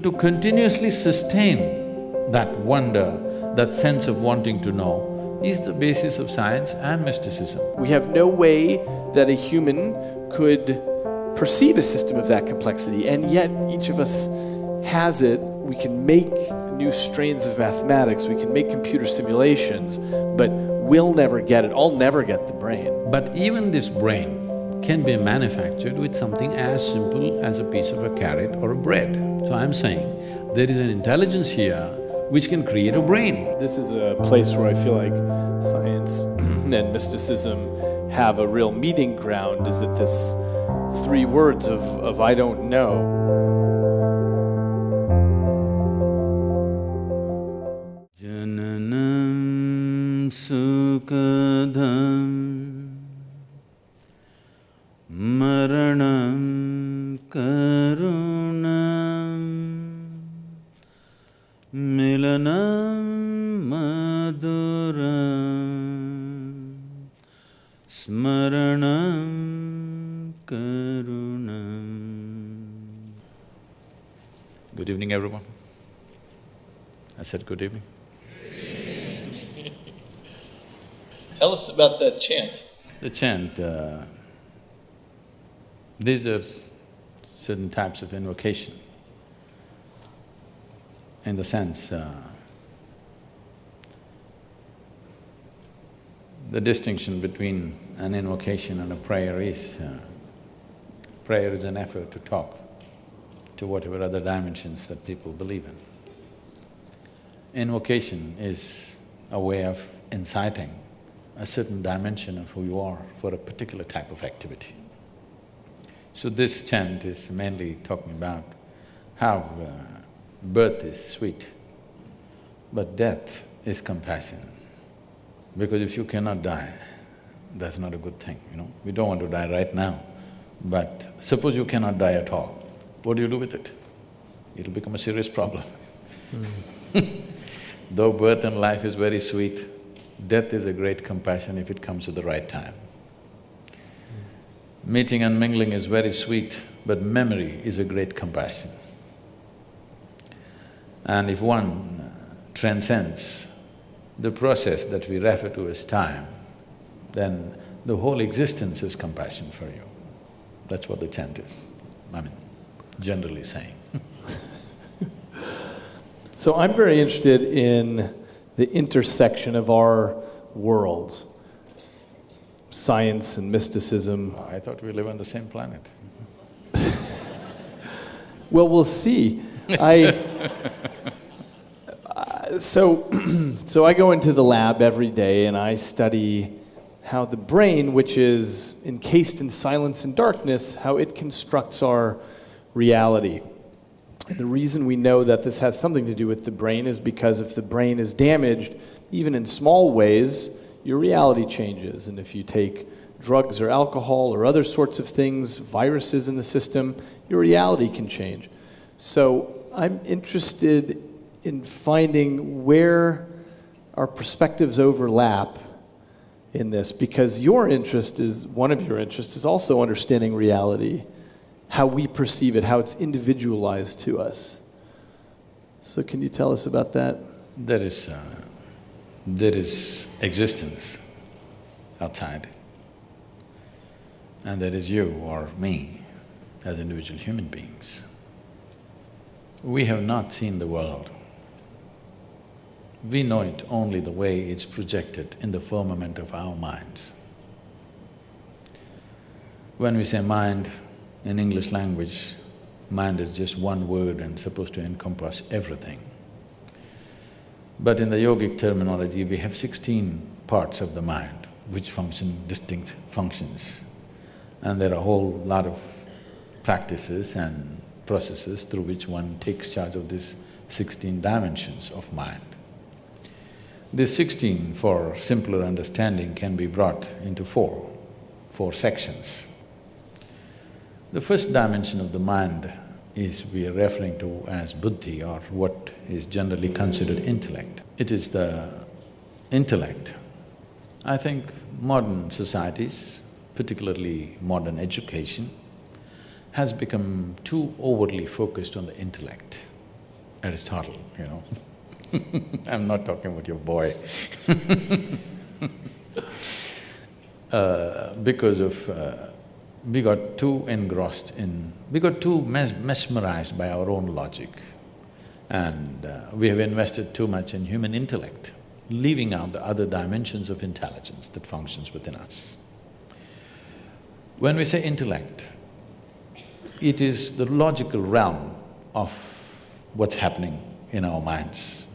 To continuously sustain that wonder, that sense of wanting to know, is the basis of science and mysticism. We have no way that a human could perceive a system of that complexity, and yet each of us has it. We can make new strains of mathematics, we can make computer simulations, but we'll never get it. I'll never get the brain. But even this brain can be manufactured with something as simple as a piece of a carrot or a bread. So I'm saying, there is an intelligence here which can create a brain. This is a place where I feel like science and mysticism have a real meeting ground, is that this three words of I don't know. Jananam sukadham maranam karunam milanam maduram smaranam karunam. Good evening, everyone. I said good evening. Tell us about that chant. The chant, these are certain types of invocation. In the sense, the distinction between an invocation and a prayer is, prayer is an effort to talk to whatever other dimensions that people believe in. Invocation is a way of inciting a certain dimension of who you are for a particular type of activity. So this chant is mainly talking about how birth is sweet, but death is compassion. Because if you cannot die, that's not a good thing, you know. We don't want to die right now, but suppose you cannot die at all, what do you do with it? It'll become a serious problem. Though birth and life is very sweet, death is a great compassion if it comes at the right time. Meeting and mingling is very sweet, but memory is a great compassion. And if one transcends the process that we refer to as time, then the whole existence is compassion for you. That's what the chant is, I mean, generally saying. So I'm very interested in the intersection of our worlds, science and mysticism. I thought we live on the same planet. Well, we'll see. So I go into the lab every day and I study how the brain, which is encased in silence and darkness, how it constructs our reality. And the reason we know that this has something to do with the brain is because if the brain is damaged, even in small ways, your reality changes. And if you take drugs or alcohol or other sorts of things, viruses in the system, your reality can change. So I'm interested in finding where our perspectives overlap in this, because your interest is, one of your interests is also understanding reality, how we perceive it, how it's individualized to us. So can you tell us about that? There is existence outside, and there is you or me as individual human beings. We have not seen the world. We know it only the way it's projected in the firmament of our minds. When we say mind, in English language, mind is just one word and supposed to encompass everything. But in the yogic terminology, we have 16 parts of the mind which function distinct functions. And there are a whole lot of practices and processes through which one takes charge of these 16 dimensions of mind. These 16, for simpler understanding, can be brought into four sections. The first dimension of the mind is we are referring to as buddhi, or what is generally considered intellect. It is the intellect. I think modern societies, particularly modern education, has become too overly focused on the intellect. Aristotle, you know. I'm not talking about your boy. Because of… we got too engrossed in… we got too mesmerized by our own logic, and we have invested too much in human intellect, leaving out the other dimensions of intelligence that functions within us. When we say intellect, it is the logical realm of what's happening in our minds.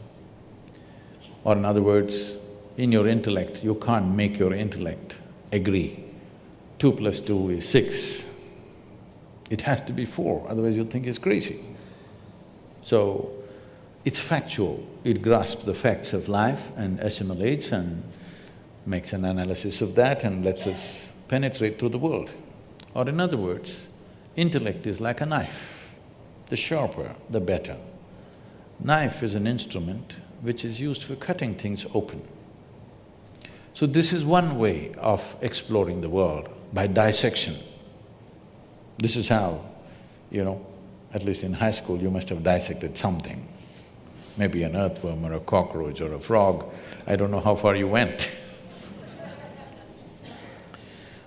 Or in other words, in your intellect, you can't make your intellect agree 2 + 2 is 6. It has to be 4, otherwise you'll think it's crazy. So, it's factual, it grasps the facts of life and assimilates and makes an analysis of that and lets us penetrate through the world. Or in other words, intellect is like a knife. The sharper, the better. Knife is an instrument which is used for cutting things open. So this is one way of exploring the world, by dissection. This is how, you know, at least in high school you must have dissected something. Maybe an earthworm or a cockroach or a frog, I don't know how far you went.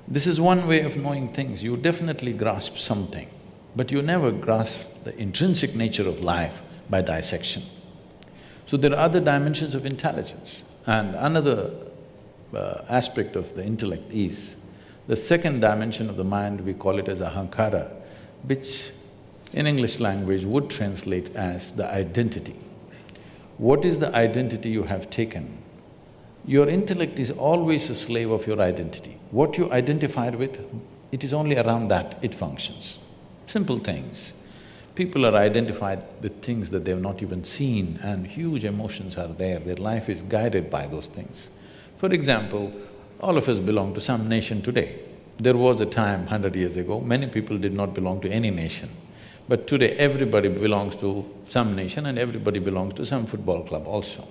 This is one way of knowing things, you definitely grasp something, but you never grasp the intrinsic nature of life by dissection. So there are other dimensions of intelligence, and another aspect of the intellect is the second dimension of the mind, we call it as ahankara, which in English language would translate as the identity. What is the identity you have taken? Your intellect is always a slave of your identity. What you identified with, it is only around that it functions. Simple things. People are identified with things that they've not even seen, and huge emotions are there, their life is guided by those things. For example, all of us belong to some nation today. There was a time 100 years ago, many people did not belong to any nation. But today everybody belongs to some nation and everybody belongs to some football club also.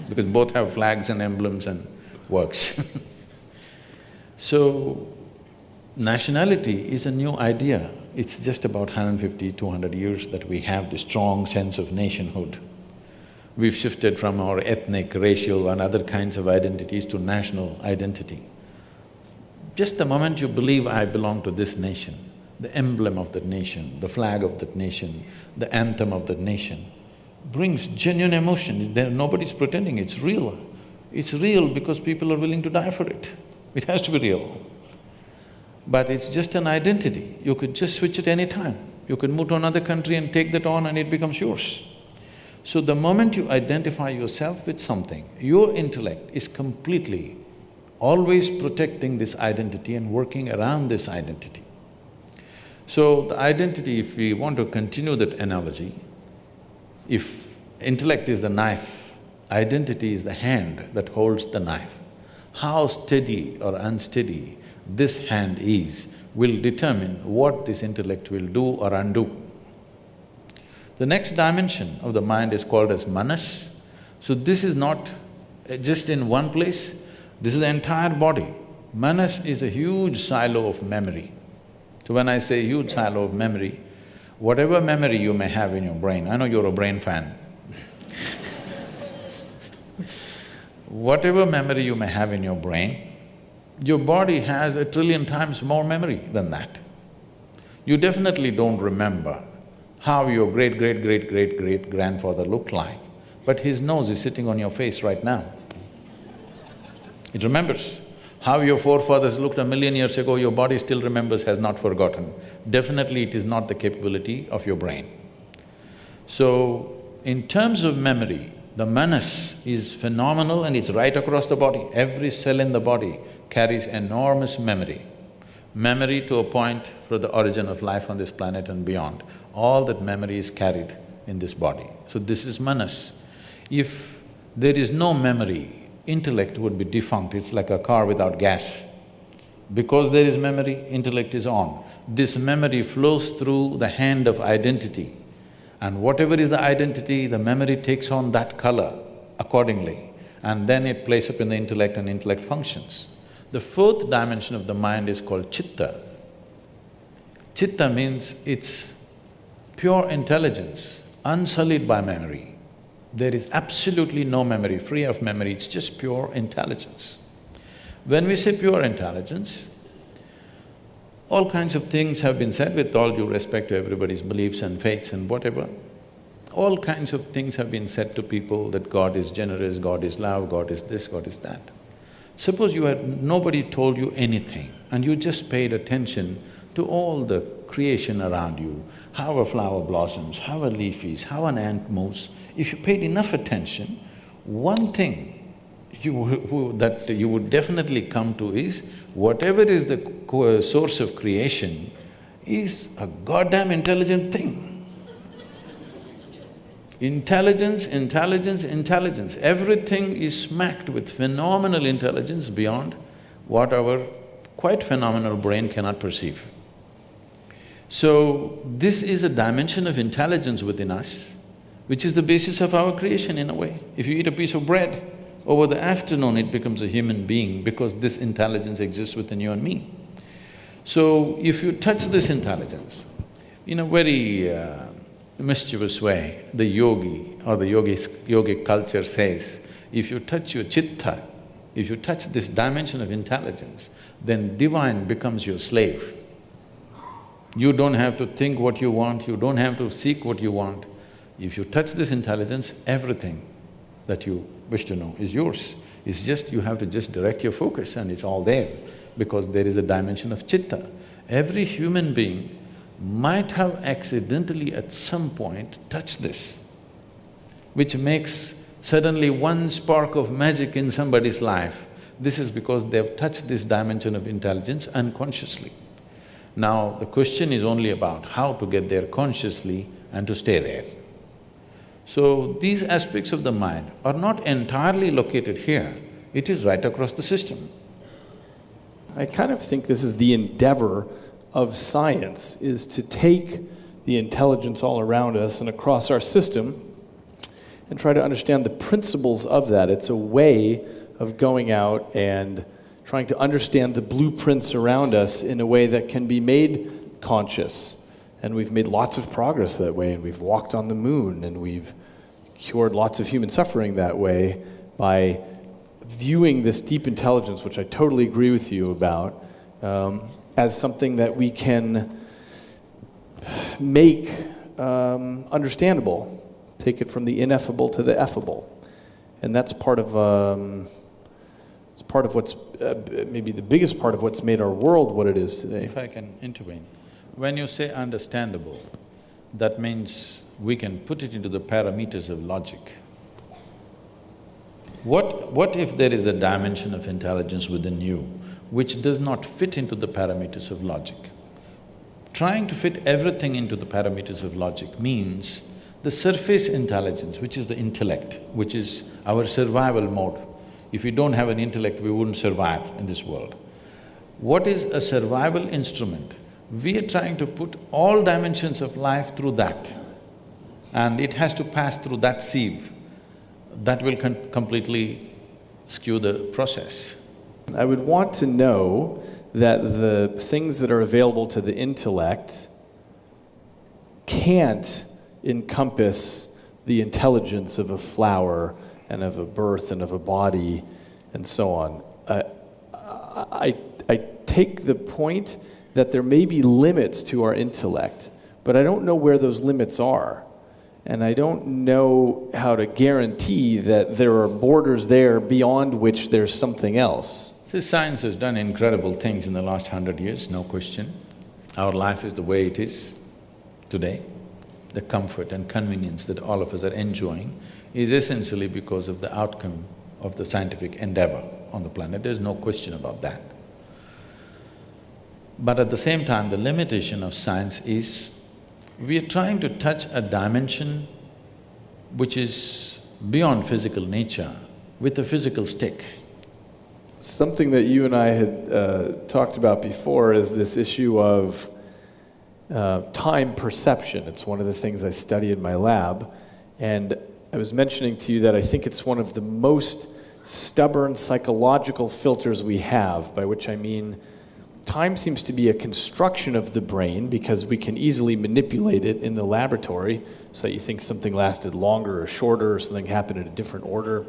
Because both have flags and emblems and works. So, nationality is a new idea. It's just about 150, 200 years that we have this strong sense of nationhood. We've shifted from our ethnic, racial and other kinds of identities to national identity. Just the moment you believe, I belong to this nation, the emblem of that nation, the flag of that nation, the anthem of that nation, brings genuine emotion. Nobody's pretending, it's real. It's real because people are willing to die for it. It has to be real. But it's just an identity, you could just switch it any time. You could move to another country and take that on and it becomes yours. So the moment you identify yourself with something, your intellect is completely always protecting this identity and working around this identity. So the identity, if we want to continue that analogy, if intellect is the knife, identity is the hand that holds the knife. How steady or unsteady this hand is will determine what this intellect will do or undo. The next dimension of the mind is called as manas. So this is not just in one place, this is the entire body. Manas is a huge silo of memory. So when I say huge silo of memory, whatever memory you may have in your brain, I know you're a brain fan. Whatever memory you may have in your brain, your body has 1 trillion times more memory than that. You definitely don't remember how your great-great-great-great-great-grandfather looked like, but his nose is sitting on your face right now. It remembers. How your forefathers looked 1,000,000 years ago, your body still remembers, has not forgotten. Definitely it is not the capability of your brain. So, in terms of memory, the manas is phenomenal and it's right across the body. Every cell in the body carries enormous memory. Memory to a point for the origin of life on this planet and beyond. All that memory is carried in this body. So this is manas. If there is no memory, intellect would be defunct, it's like a car without gas. Because there is memory, intellect is on. This memory flows through the hand of identity, and whatever is the identity, the memory takes on that color accordingly, and then it plays up in the intellect and intellect functions. The fourth dimension of the mind is called chitta. Chitta means it's pure intelligence, unsullied by memory. There is absolutely no memory, free of memory, it's just pure intelligence. When we say pure intelligence, all kinds of things have been said with all due respect to everybody's beliefs and faiths and whatever. All kinds of things have been said to people that God is generous, God is love, God is this, God is that. Suppose nobody told you anything and you just paid attention to all the creation around you, how a flower blossoms, how a leaf is, how an ant moves. If you paid enough attention, one thing that you would definitely come to is, whatever is the source of creation is a goddamn intelligent thing. Intelligence, intelligence, intelligence. Everything is smacked with phenomenal intelligence beyond what our quite phenomenal brain cannot perceive. So, this is a dimension of intelligence within us, which is the basis of our creation in a way. If you eat a piece of bread, over the afternoon it becomes a human being because this intelligence exists within you and me. So, if you touch this intelligence in a very mischievous way, the yogi or the yogic culture says, if you touch your chitta, if you touch this dimension of intelligence, then divine becomes your slave. You don't have to think what you want, you don't have to seek what you want. If you touch this intelligence, everything that you wish to know is yours. It's just you have to just direct your focus and it's all there because there is a dimension of chitta. Every human being might have accidentally at some point touched this, which makes suddenly one spark of magic in somebody's life. This is because they've touched this dimension of intelligence unconsciously. Now, the question is only about how to get there consciously and to stay there. So, these aspects of the mind are not entirely located here, it is right across the system. I kind of think this is the endeavor of science, is to take the intelligence all around us and across our system and try to understand the principles of that. It's a way of going out and trying to understand the blueprints around us in a way that can be made conscious. And we've made lots of progress that way, and we've walked on the moon, and we've cured lots of human suffering that way by viewing this deep intelligence, which I totally agree with you about, as something that we can make understandable, take it from the ineffable to the effable. And that's part of it's part of what's maybe the biggest part of what's made our world what it is today. If I can intervene, when you say understandable, that means we can put it into the parameters of logic. What if there is a dimension of intelligence within you which does not fit into the parameters of logic? Trying to fit everything into the parameters of logic means the surface intelligence, which is the intellect, which is our survival mode. If we don't have an intellect, we wouldn't survive in this world. What is a survival instrument? We are trying to put all dimensions of life through that, and it has to pass through that sieve. That will completely skew the process. I would want to know that the things that are available to the intellect can't encompass the intelligence of a flower and of a birth and of a body and so on. I take the point that there may be limits to our intellect, but I don't know where those limits are. And I don't know how to guarantee that there are borders there beyond which there's something else. See, science has done incredible things in the last 100 years, no question. Our life is the way it is today. The comfort and convenience that all of us are enjoying is essentially because of the outcome of the scientific endeavor on the planet. There's no question about that. But at the same time, the limitation of science is we are trying to touch a dimension which is beyond physical nature with a physical stick. Something that you and I had talked about before is this issue of time perception. It's one of the things I study in my lab, and I was mentioning to you that I think it's one of the most stubborn psychological filters we have, by which I mean time seems to be a construction of the brain because we can easily manipulate it in the laboratory, so you think something lasted longer or shorter or something happened in a different order.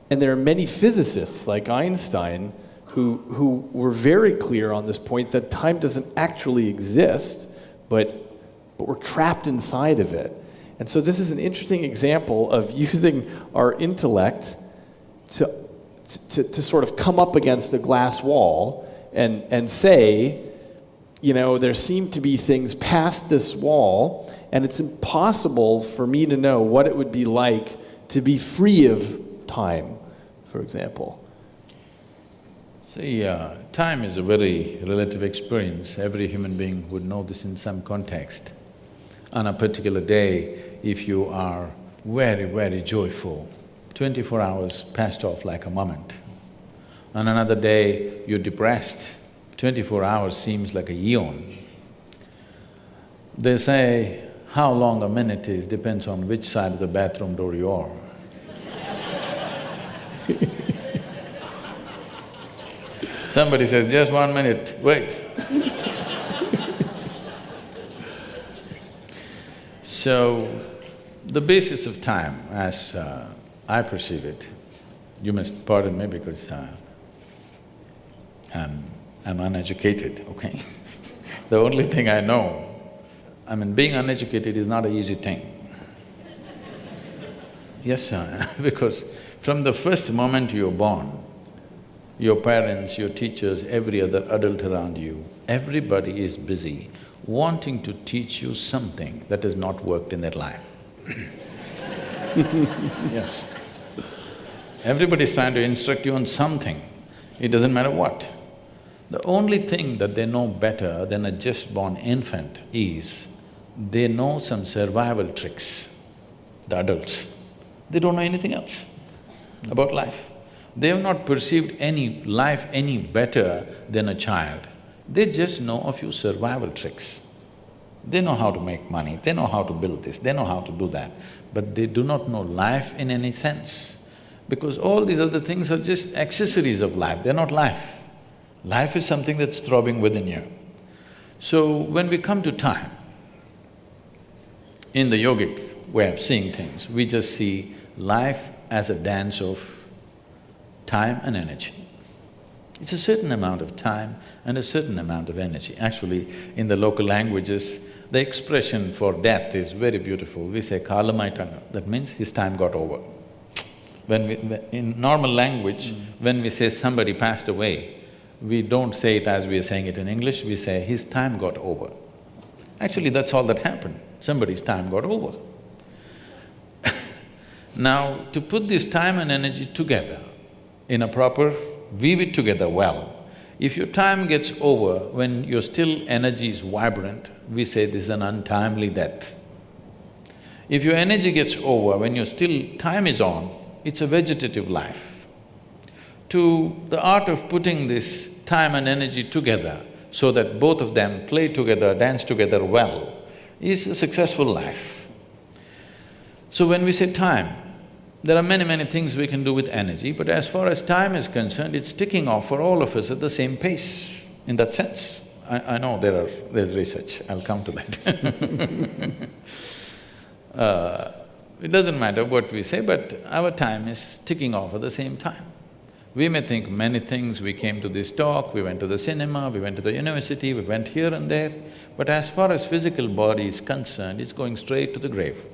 And there are many physicists like Einstein who were very clear on this point that time doesn't actually exist, but we're trapped inside of it. And so this is an interesting example of using our intellect to sort of come up against a glass wall and say, you know, there seem to be things past this wall, and it's impossible for me to know what it would be like to be free of time, for example. See, time is a very relative experience. Every human being would know this in some context. On a particular day, if you are very, very joyful, 24 hours passed off like a moment. On another day, you're depressed, 24 hours seems like a eon. They say how long a minute is depends on which side of the bathroom door you are. Somebody says, just 1 minute, wait. So, the basis of time, as I perceive it, you must pardon me because I'm uneducated, okay? The only thing I know, I mean, being uneducated is not an easy thing. Yes, sir, because from the first moment you're born, your parents, your teachers, every other adult around you, everybody is busy wanting to teach you something that has not worked in their life. Yes. Everybody's trying to instruct you on something, it doesn't matter what. The only thing that they know better than a just-born infant is they know some survival tricks, the adults. They don't know anything else about life. They have not perceived any life any better than a child. They just know a few survival tricks. They know how to make money, they know how to build this, they know how to do that, but they do not know life in any sense. Because all these other things are just accessories of life, they're not life. Life is something that's throbbing within you. So when we come to time, in the yogic way of seeing things, we just see life as a dance of time and energy. It's a certain amount of time and a certain amount of energy. Actually, in the local languages, the expression for death is very beautiful. We say kalamaitanga, that means his time got over. In normal language, when we say somebody passed away, we don't say it as we are saying it in English, we say his time got over. Actually, that's all that happened, somebody's time got over. Now, to put this time and energy together in a proper, weave it together well. If your time gets over when your still energy is vibrant, we say this is an untimely death. If your energy gets over when your still time is on, it's a vegetative life. To the art of putting this time and energy together so that both of them play together, dance together well, is a successful life. So when we say time, there are many, many things we can do with energy, but as far as time is concerned, it's ticking off for all of us at the same pace, in that sense. I know there's research, I'll come to that. It doesn't matter what we say, but our time is ticking off at the same time. We may think many things, we came to this talk, we went to the cinema, we went to the university, we went here and there, but as far as physical body is concerned, it's going straight to the grave.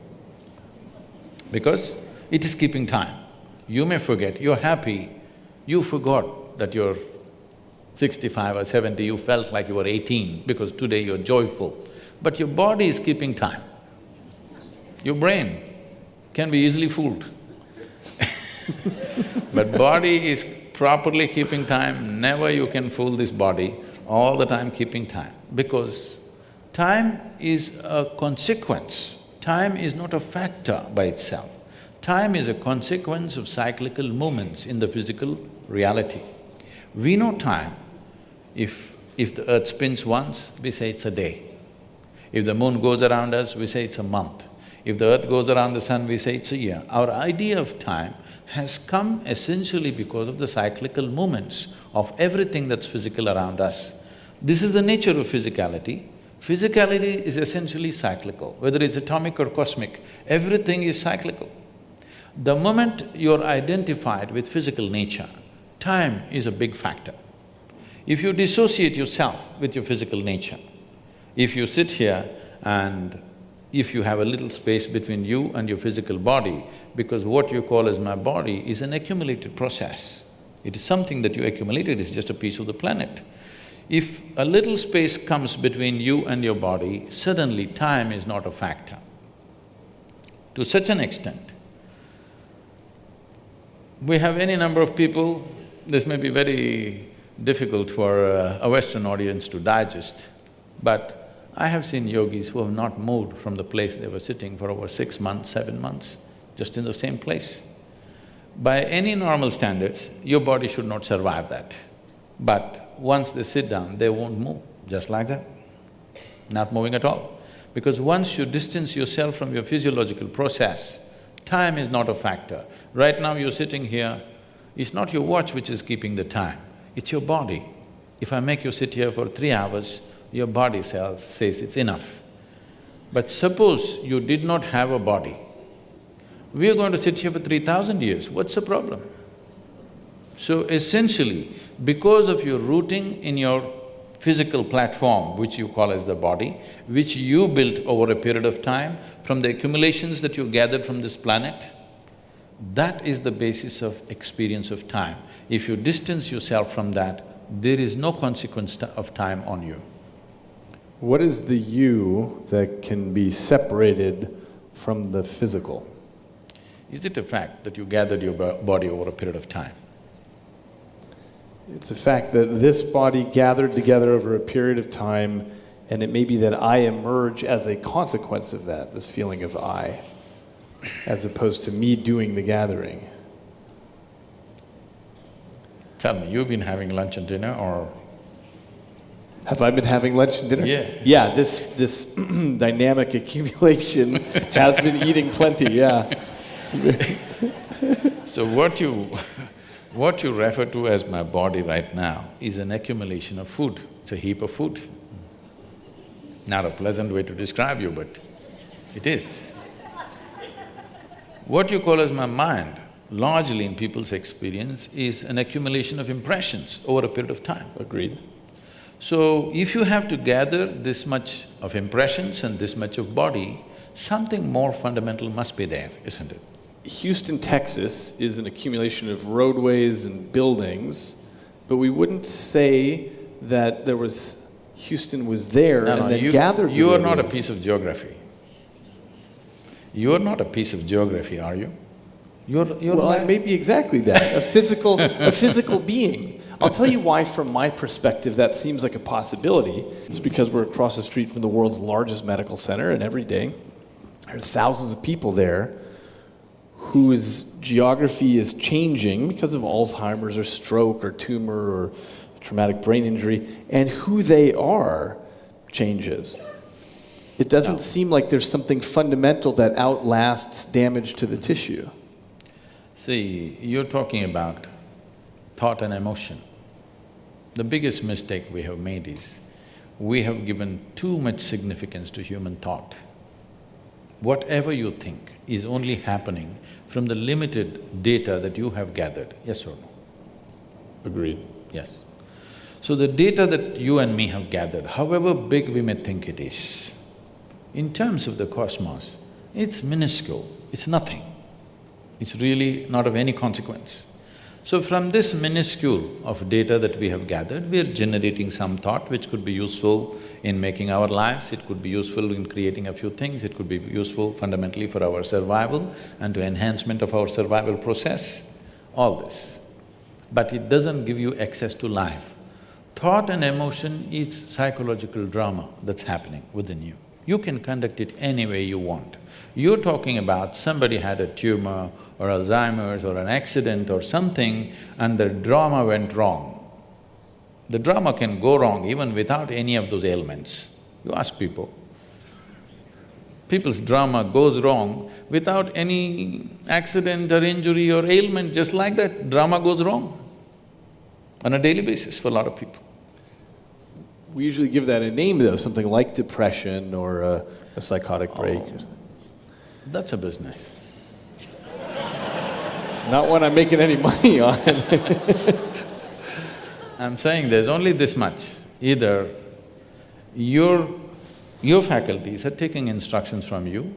Because it is keeping time. You may forget, you're happy, you forgot that you're 65 or 70, you felt like you were 18 because today you're joyful. But your body is keeping time. Your brain can be easily fooled. But body is properly keeping time, never you can fool this body, all the time keeping time. Because time is a consequence, time is not a factor by itself. Time is a consequence of cyclical movements in the physical reality. We know time. If the earth spins once, we say it's a day. If the moon goes around us, we say it's a month. If the earth goes around the sun, we say it's a year. Our idea of time has come essentially because of the cyclical movements of everything that's physical around us. This is the nature of physicality. Physicality is essentially cyclical, whether it's atomic or cosmic, everything is cyclical. The moment you're identified with physical nature, time is a big factor. If you dissociate yourself with your physical nature, if you sit here and if you have a little space between you and your physical body, because what you call as my body is an accumulated process. It is something that you accumulated, it's just a piece of the planet. If a little space comes between you and your body, suddenly time is not a factor. To such an extent, we have any number of people, this may be very difficult for a Western audience to digest, but I have seen yogis who have not moved from the place they were sitting for over 6 months, 7 months, just in the same place. By any normal standards, your body should not survive that. But once they sit down, they won't move, just like that, not moving at all. Because once you distance yourself from your physiological process, time is not a factor. Right now you're sitting here, it's not your watch which is keeping the time, it's your body. If I make you sit here for 3 hours, your body says it's enough. But suppose you did not have a body, we are going to sit here for 3,000 years, what's the problem? So essentially, because of your rooting in your physical platform, which you call as the body, which you built over a period of time, from the accumulations that you gathered from this planet, that is the basis of experience of time. If you distance yourself from that, there is no consequence of time on you. What is the you that can be separated from the physical? Is it a fact that you gathered your body over a period of time? It's a fact that this body gathered together over a period of time, and it may be that I emerge as a consequence of that, this feeling of I, as opposed to me doing the gathering. Tell me, you've been having lunch and dinner or… Have I been having lunch and dinner? Yeah. Yeah, this dynamic accumulation has been eating plenty, yeah. So what you refer to as my body right now is an accumulation of food, it's a heap of food. Not a pleasant way to describe you, but it is. What you call as my mind, largely in people's experience, is an accumulation of impressions over a period of time. Agreed. So, if you have to gather this much of impressions and this much of body, something more fundamental must be there, isn't it? Houston, Texas is an accumulation of roadways and buildings, but we wouldn't say that Houston was there and then gathered the You are not a roadways. piece of geography. You are not a piece of geography, are you? You're Well, I may be exactly that, a physical being. I'll tell you why, from my perspective, that seems like a possibility. It's because we're across the street from the world's largest medical center, and every day there are thousands of people there whose geography is changing because of Alzheimer's or stroke or tumor or traumatic brain injury, and who they are changes. It doesn't seem like there's something fundamental that outlasts damage to the tissue. See, you're talking about thought and emotion. The biggest mistake we have made is, we have given too much significance to human thought. Whatever you think is only happening from the limited data that you have gathered, yes or no? Agreed. Yes. So the data that you and me have gathered, however big we may think it is, in terms of the cosmos, it's minuscule, it's nothing. It's really not of any consequence. So from this minuscule of data that we have gathered, we are generating some thought which could be useful in making our lives, it could be useful in creating a few things, it could be useful fundamentally for our survival and to enhancement of our survival process, all this. But it doesn't give you access to life. Thought and emotion is psychological drama that's happening within you. You can conduct it any way you want. You're talking about somebody had a tumor or Alzheimer's or an accident or something and the drama went wrong. The drama can go wrong even without any of those ailments. You ask people. people's drama goes wrong without any accident or injury or ailment, just like that, drama goes wrong on a daily basis for a lot of people. We usually give that a name though, something like depression or a psychotic break or something. That's a business. Not one I'm making any money on. I'm saying there's only this much. Either your faculties are taking instructions from you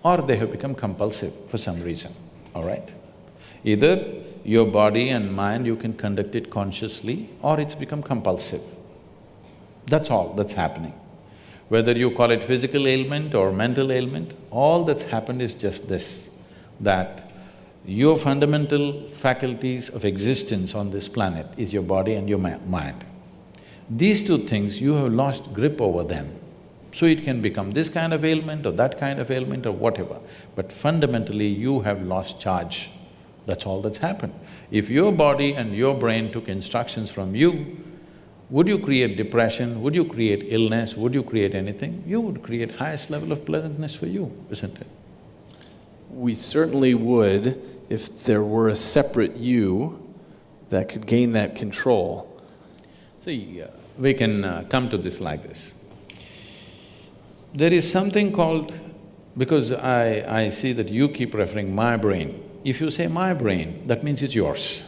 or they have become compulsive for some reason, all right? Either your body and mind, you can conduct it consciously or it's become compulsive. That's all that's happening. Whether you call it physical ailment or mental ailment, all that's happened is just this, that your fundamental faculties of existence on this planet is your body and your mind. These two things, you have lost grip over them. So it can become this kind of ailment or that kind of ailment or whatever, but fundamentally you have lost charge. That's all that's happened. If your body and your brain took instructions from you, would you create depression? Would you create illness? Would you create anything? You would create highest level of pleasantness for you, isn't it? We certainly would if there were a separate you that could gain that control. See, we can come to this like this. There is something called… because I see that you keep referring my brain. If you say my brain, that means it's yours.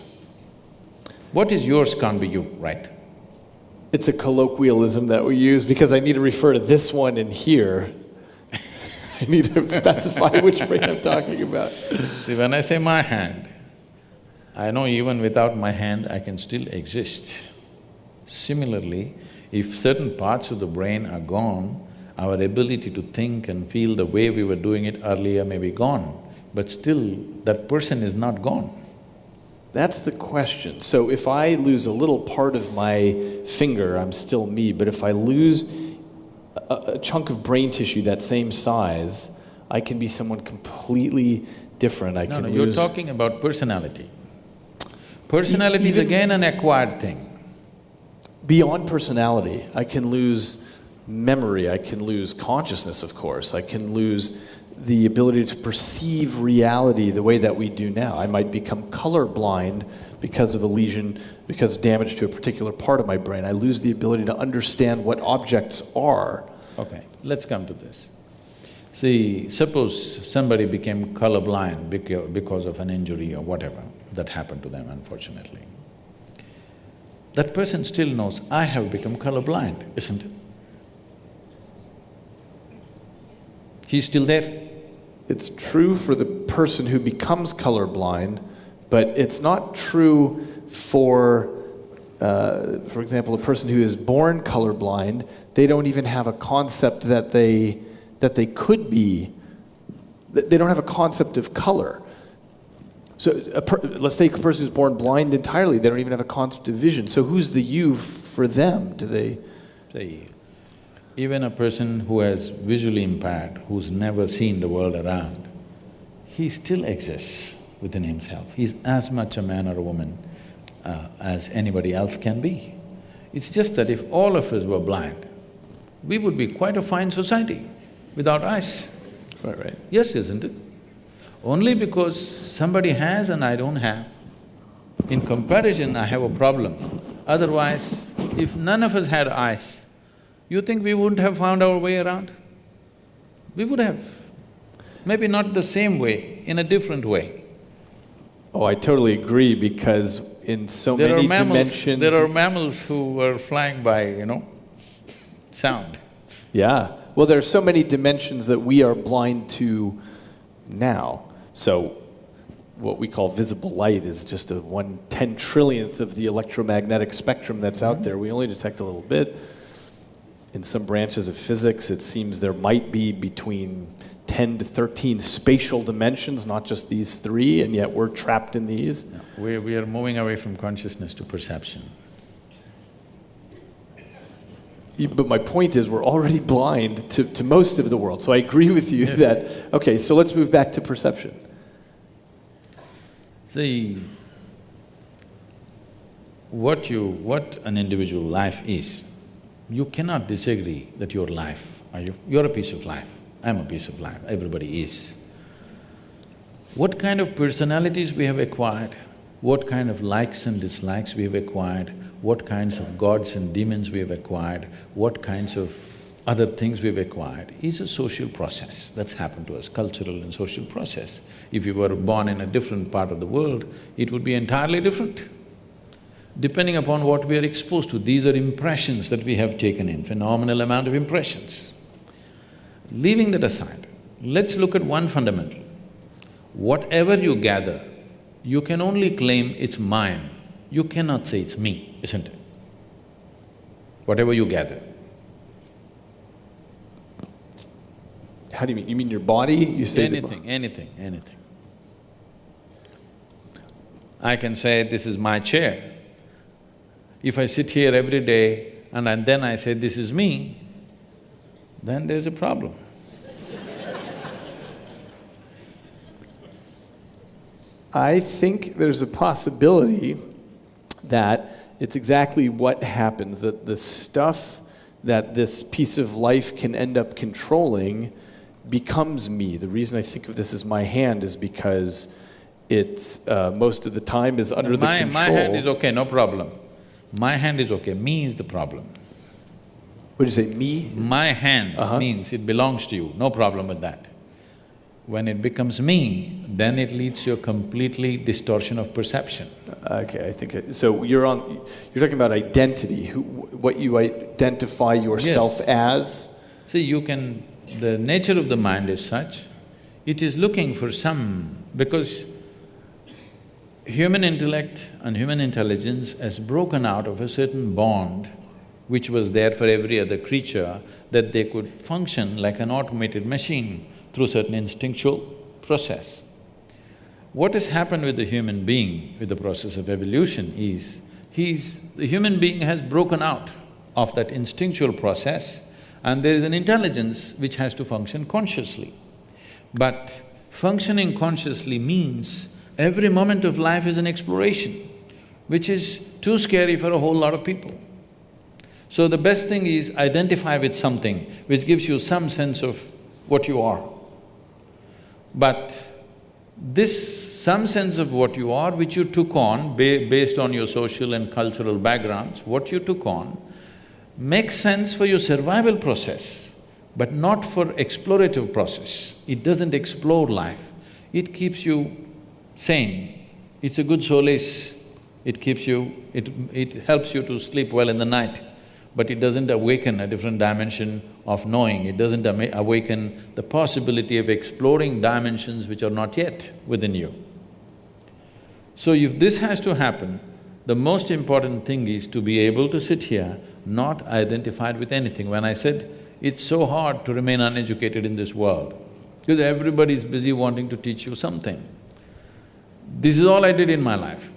What is yours can't be you, right? It's a colloquialism that we use because I need to refer to this one in here. I need to specify which brain I'm talking about. See, when I say my hand, I know even without my hand I can still exist. Similarly, if certain parts of the brain are gone, our ability to think and feel the way we were doing it earlier may be gone, but still that person is not gone. That's the question. So if I lose a little part of my finger, I'm still me, but if I lose a chunk of brain tissue that same size, I can be someone completely different. No, you're talking about personality. Personality is again an acquired thing. Beyond personality, I can lose memory, I can lose consciousness, of course, I can lose the ability to perceive reality the way that we do now. I might become colorblind because of a lesion, because of damage to a particular part of my brain. I lose the ability to understand what objects are. Okay, let's come to this. See, suppose somebody became colorblind because of an injury or whatever that happened to them, unfortunately. That person still knows, I have become colorblind, isn't it? He's still there. It's true for the person who becomes colorblind, but it's not true for example, a person who is born colorblind. They don't even have a concept that they could be. They don't have a concept of color. So let's take a person who's born blind entirely. They don't even have a concept of vision. So who's the you for them? Do they… See, even a person who has visually impaired, who's never seen the world around, he still exists within himself. He's as much a man or a woman as anybody else can be. It's just that if all of us were blind, we would be quite a fine society without eyes. Quite right. Yes, isn't it? Only because somebody has and I don't have. In comparison, I have a problem. Otherwise, if none of us had eyes, you think we wouldn't have found our way around? We would have. Maybe not the same way, in a different way. Oh, I totally agree, because in so many dimensions… There are mammals who are flying by, sound. Yeah. Well, there are so many dimensions that we are blind to now. So what we call visible light is just a 1/10 trillionth of the electromagnetic spectrum that's out there. We only detect a little bit. In some branches of physics, it seems there might be between 10 to 13 spatial dimensions, not just these three, and yet we're trapped in these. No, we are moving away from consciousness to perception. But my point is, we're already blind to most of the world. So I agree with you that, okay, so let's move back to perception. See, what an individual life is, you cannot disagree that you're life, are you? You're a piece of life. I'm a piece of life, everybody is. What kind of personalities we have acquired, what kind of likes and dislikes we have acquired, what kinds of gods and demons we have acquired, what kinds of other things we've acquired is a social process that's happened to us, cultural and social process. If you were born in a different part of the world, it would be entirely different. Depending upon what we are exposed to, these are impressions that we have taken in, phenomenal amount of impressions. Leaving that aside, let's look at one fundamental. Whatever you gather, you can only claim it's mine. You cannot say it's me, isn't it? Whatever you gather. How do you mean? You mean your body? You say anything. I can say, this is my chair. If I sit here every day and then I say, this is me, then there's a problem. I think there's a possibility that it's exactly what happens, that the stuff that this piece of life can end up controlling becomes me. The reason I think of this as my hand is because it, most of the time, is under the control. My hand is okay, no problem. My hand is okay, me is the problem. What did you say, me? My hand means it belongs to you, no problem with that. When it becomes me, then it leads to a completely distortion of perception. Okay, I think… so you're talking about identity, what you identify yourself as? See, the nature of the mind is such, it is looking for some… because human intellect and human intelligence has broken out of a certain bond which was there for every other creature, that they could function like an automated machine through certain instinctual process. What has happened with the human being, with the process of evolution is, the human being has broken out of that instinctual process and there is an intelligence which has to function consciously. But functioning consciously means every moment of life is an exploration, which is too scary for a whole lot of people. So the best thing is identify with something which gives you some sense of what you are. But this some sense of what you are, which you took on based on your social and cultural backgrounds, what you took on, makes sense for your survival process, but not for explorative process. It doesn't explore life, it keeps you sane, it's a good solace, it helps you to sleep well in the night, but it doesn't awaken a different dimension of knowing, it doesn't awaken the possibility of exploring dimensions which are not yet within you. So if this has to happen, the most important thing is to be able to sit here not identified with anything. When I said, it's so hard to remain uneducated in this world, because everybody is busy wanting to teach you something. This is all I did in my life,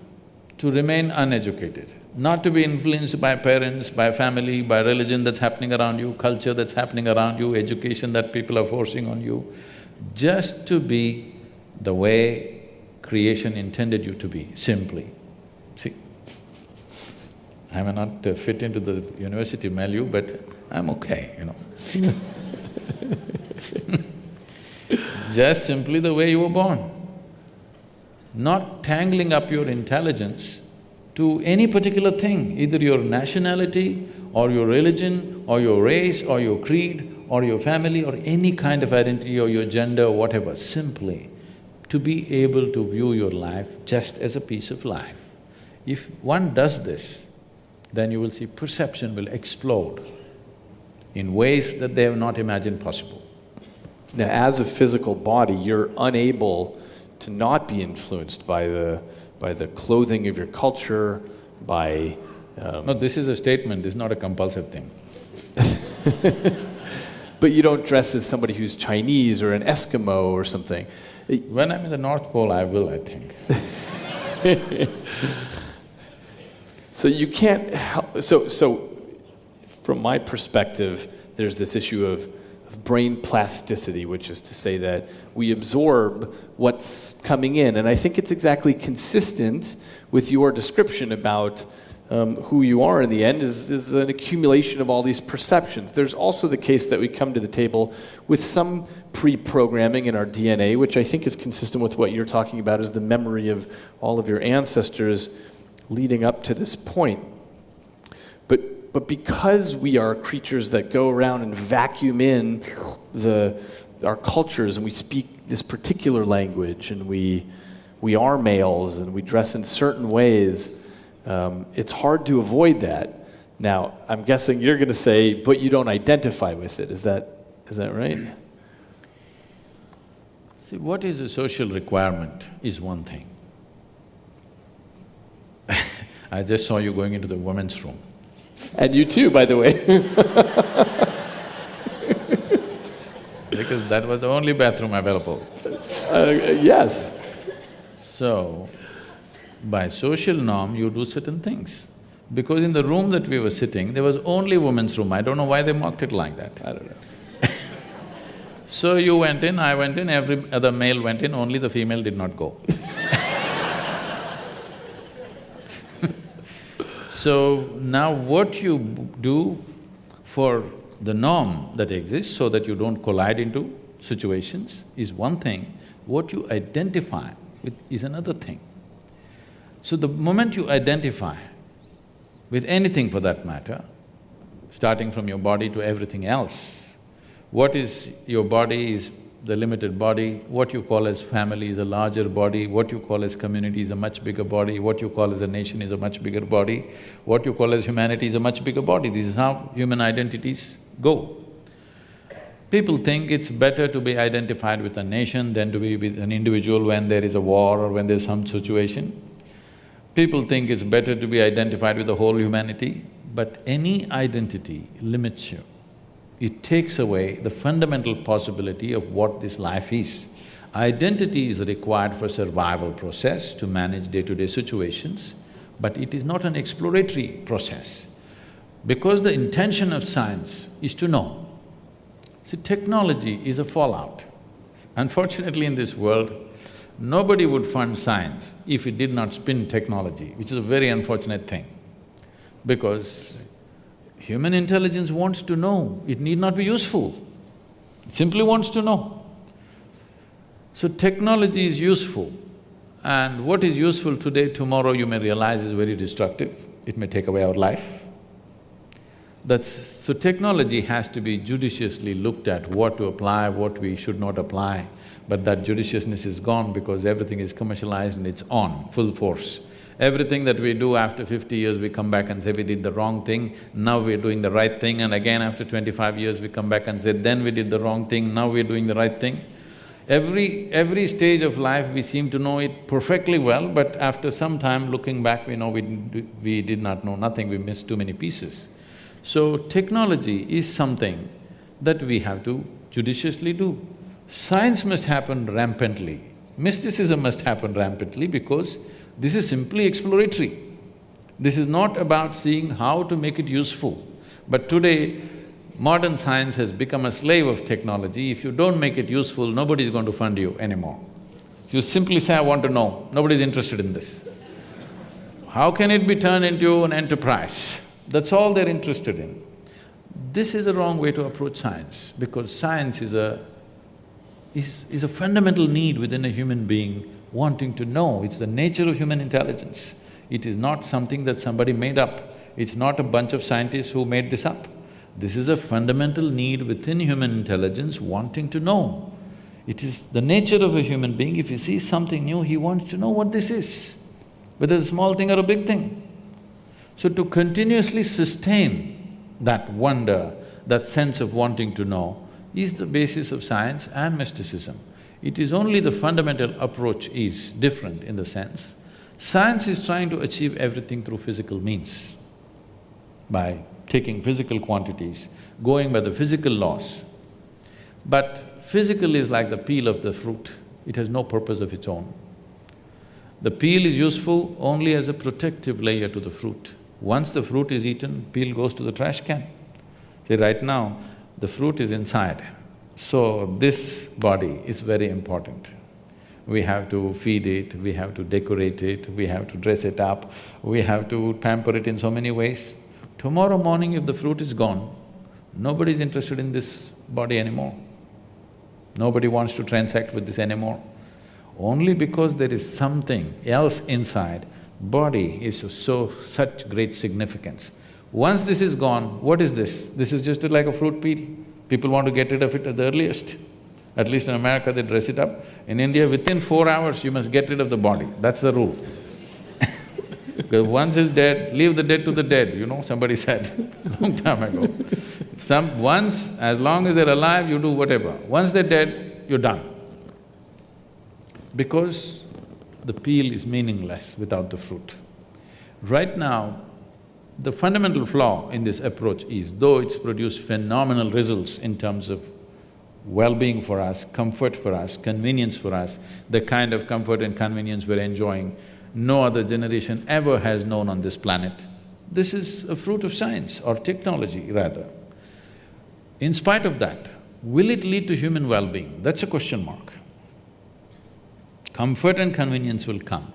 to remain uneducated, not to be influenced by parents, by family, by religion that's happening around you, culture that's happening around you, education that people are forcing on you, just to be the way creation intended you to be, simply. See, I may not fit into the university milieu, but I'm okay, you know. Just simply the way you were born. Not tangling up your intelligence to any particular thing, either your nationality or your religion or your race or your creed or your family or any kind of identity or your gender or whatever, simply to be able to view your life just as a piece of life. If one does this, then you will see perception will explode in ways that they have not imagined possible. Now, as a physical body, you're unable to not be influenced by the clothing of your culture, by… No, this is a statement, this is not a compulsive thing. But you don't dress as somebody who's Chinese or an Eskimo or something. When I'm in the North Pole, I will, I think. So you can't help… So from my perspective, there's this issue of brain plasticity, which is to say that we absorb what's coming in. And I think it's exactly consistent with your description about who you are in the end is an accumulation of all these perceptions. There's also the case that we come to the table with some pre-programming in our DNA, which I think is consistent with what you're talking about as the memory of all of your ancestors leading up to this point. But because we are creatures that go around and vacuum in our cultures, and we speak this particular language, and we are males, and we dress in certain ways, it's hard to avoid that. Now, I'm guessing you're going to say, but you don't identify with it. Is that right? See, what is a social requirement is one thing. I just saw you going into the women's room. And you too, by the way. Because that was the only bathroom available. Yes. So, by social norm, you do certain things. Because in the room that we were sitting, there was only women's room. I don't know why they marked it like that. I don't know. So you went in, I went in, every other male went in, only the female did not go. So now what you do for the norm that exists so that you don't collide into situations is one thing. What you identify with is another thing. So the moment you identify with anything for that matter, starting from your body to everything else, what is your body is the limited body, what you call as family is a larger body, what you call as community is a much bigger body, what you call as a nation is a much bigger body, what you call as humanity is a much bigger body. This is how human identities go. People think it's better to be identified with a nation than to be with an individual when there is a war or when there's some situation. People think it's better to be identified with the whole humanity, but any identity limits you. It takes away the fundamental possibility of what this life is. Identity is required for survival process to manage day-to-day situations, but it is not an exploratory process. Because the intention of science is to know. See, technology is a fallout. Unfortunately in this world, nobody would fund science if it did not spin technology, which is a very unfortunate thing. Because human intelligence wants to know, it need not be useful, it simply wants to know. So technology is useful, and what is useful today, tomorrow you may realize is very destructive, it may take away our life. So technology has to be judiciously looked at, what to apply, what we should not apply, but that judiciousness is gone because everything is commercialized and it's on, full force. Everything that we do after 50 years, we come back and say we did the wrong thing, now we're doing the right thing, and again after 25 years we come back and say then we did the wrong thing, now we're doing the right thing. Every stage of life we seem to know it perfectly well, but after some time looking back we know we did not know nothing, we missed too many pieces. So technology is something that we have to judiciously do. Science must happen rampantly, mysticism must happen rampantly because this is simply exploratory. This is not about seeing how to make it useful. But today, modern science has become a slave of technology. If you don't make it useful, nobody is going to fund you anymore. If you simply say, I want to know, nobody's interested in this. How can it be turned into an enterprise? That's all they're interested in. This is a wrong way to approach science, because science is a fundamental need within a human being wanting to know. It's the nature of human intelligence. It is not something that somebody made up. It's not a bunch of scientists who made this up. This is a fundamental need within human intelligence wanting to know. It is the nature of a human being, if he sees something new, he wants to know what this is, whether it's a small thing or a big thing. So to continuously sustain that wonder, that sense of wanting to know, is the basis of science and mysticism. It is only the fundamental approach is different in the sense, science is trying to achieve everything through physical means, by taking physical quantities, going by the physical laws. But physical is like the peel of the fruit, it has no purpose of its own. The peel is useful only as a protective layer to the fruit. Once the fruit is eaten, peel goes to the trash can. See, right now, the fruit is inside. So this body is very important. we have to feed it, we have to decorate it, we have to dress it up, we have to pamper it in so many ways. Tomorrow morning if the fruit is gone, nobody's interested in this body anymore. Nobody wants to transact with this anymore. Only because there is something else inside, body is such great significance. Once this is gone, what is this? This is just like a fruit peel. People want to get rid of it at the earliest. At least in America they dress it up. In India, within 4 hours you must get rid of the body, that's the rule. Because once it's dead, leave the dead to the dead, you know, somebody said long time ago. Once, as long as they're alive, you do whatever. Once they're dead, you're done. Because the peel is meaningless without the fruit. Right now, the fundamental flaw in this approach is, though it's produced phenomenal results in terms of well-being for us, comfort for us, convenience for us, the kind of comfort and convenience we're enjoying, no other generation ever has known on this planet. This is a fruit of science or technology rather. In spite of that, will it lead to human well-being? That's a question mark. Comfort and convenience will come,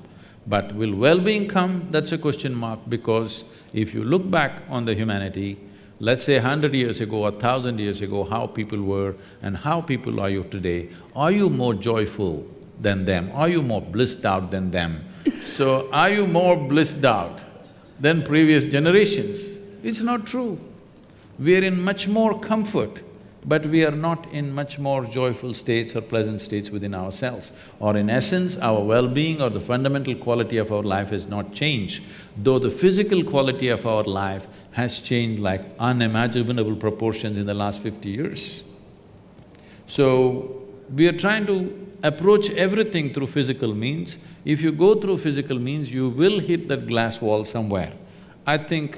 but will well-being come? That's a question mark, because if you look back on the humanity, let's say 100 years ago or 1,000 years ago, how people were and how people are you today, are you more joyful than them? Are you more blissed out than them? So, are you more blissed out than previous generations? It's not true. We are in much more comfort, but we are not in much more joyful states or pleasant states within ourselves. Or in essence, our well-being or the fundamental quality of our life has not changed, though the physical quality of our life has changed like unimaginable proportions in the last 50 years. So, we are trying to approach everything through physical means. If you go through physical means, you will hit that glass wall somewhere. I think,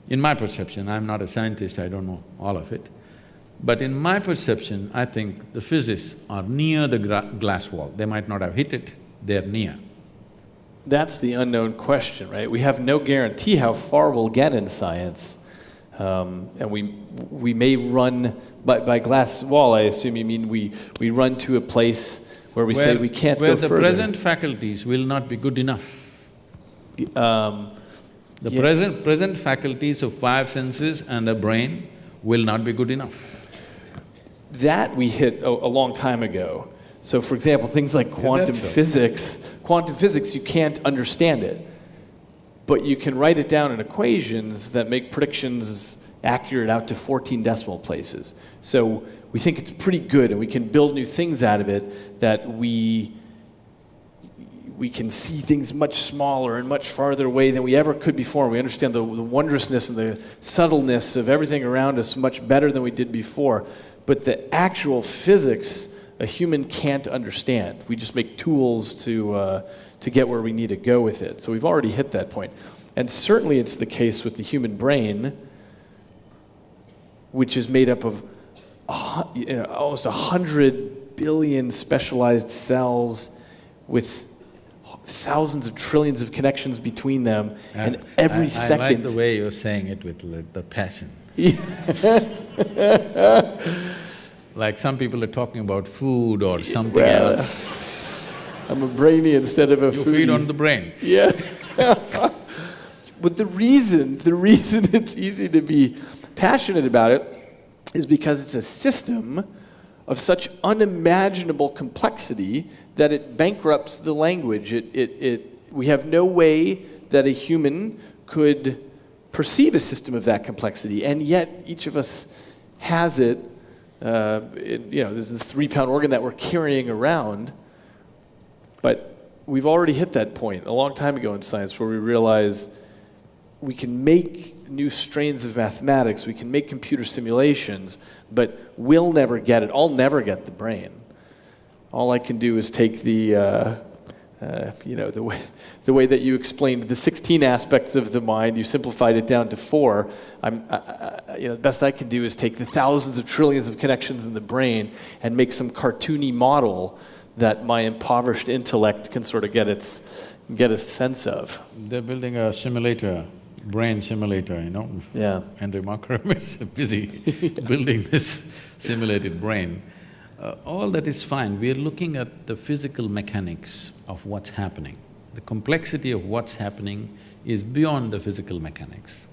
in my perception, I'm not a scientist, I don't know all of it, but in my perception, I think the physicists are near the glass wall. They might not have hit it, they're near. That's the unknown question, right? We have no guarantee how far we'll get in science. And we may run… By glass wall, I assume you mean we run to a place where we say we can't go further. Where the present faculties will not be good enough. The present faculties of 5 senses and a brain will not be good enough. That we hit a long time ago. So for example, things like quantum physics, you can't understand it, but you can write it down in equations that make predictions accurate out to 14 decimal places. So we think it's pretty good and we can build new things out of it, that we can see things much smaller and much farther away than we ever could before. We understand the wondrousness and the subtleness of everything around us much better than we did before. But the actual physics, a human can't understand. We just make tools to get where we need to go with it. So we've already hit that point. And certainly it's the case with the human brain, which is made up of almost 100 billion specialized cells with thousands of trillions of connections between them, and every second… I like the way you're saying it with the passion. Like some people are talking about food or something else. I'm a brainy instead of a foodie. You feed on the brain. Yeah. But the reason it's easy to be passionate about it is because it's a system of such unimaginable complexity that it bankrupts the language. We have no way that a human could perceive a system of that complexity, and yet each of us has it. There's this 3-pound organ that we're carrying around, but we've already hit that point a long time ago in science where we realize we can make new strains of mathematics, we can make computer simulations, but we'll never get it. I'll never get the brain. All I can do is take the way that you explained the 16 aspects of the mind, you simplified it down to 4. The best I can do is take the thousands of trillions of connections in the brain and make some cartoony model that my impoverished intellect can sort of get a sense of. They're building a simulator, brain simulator, you know? Yeah. Andrew Markram is busy building this simulated brain. all that is fine. We are looking at the physical mechanics of what's happening. The complexity of what's happening is beyond the physical mechanics.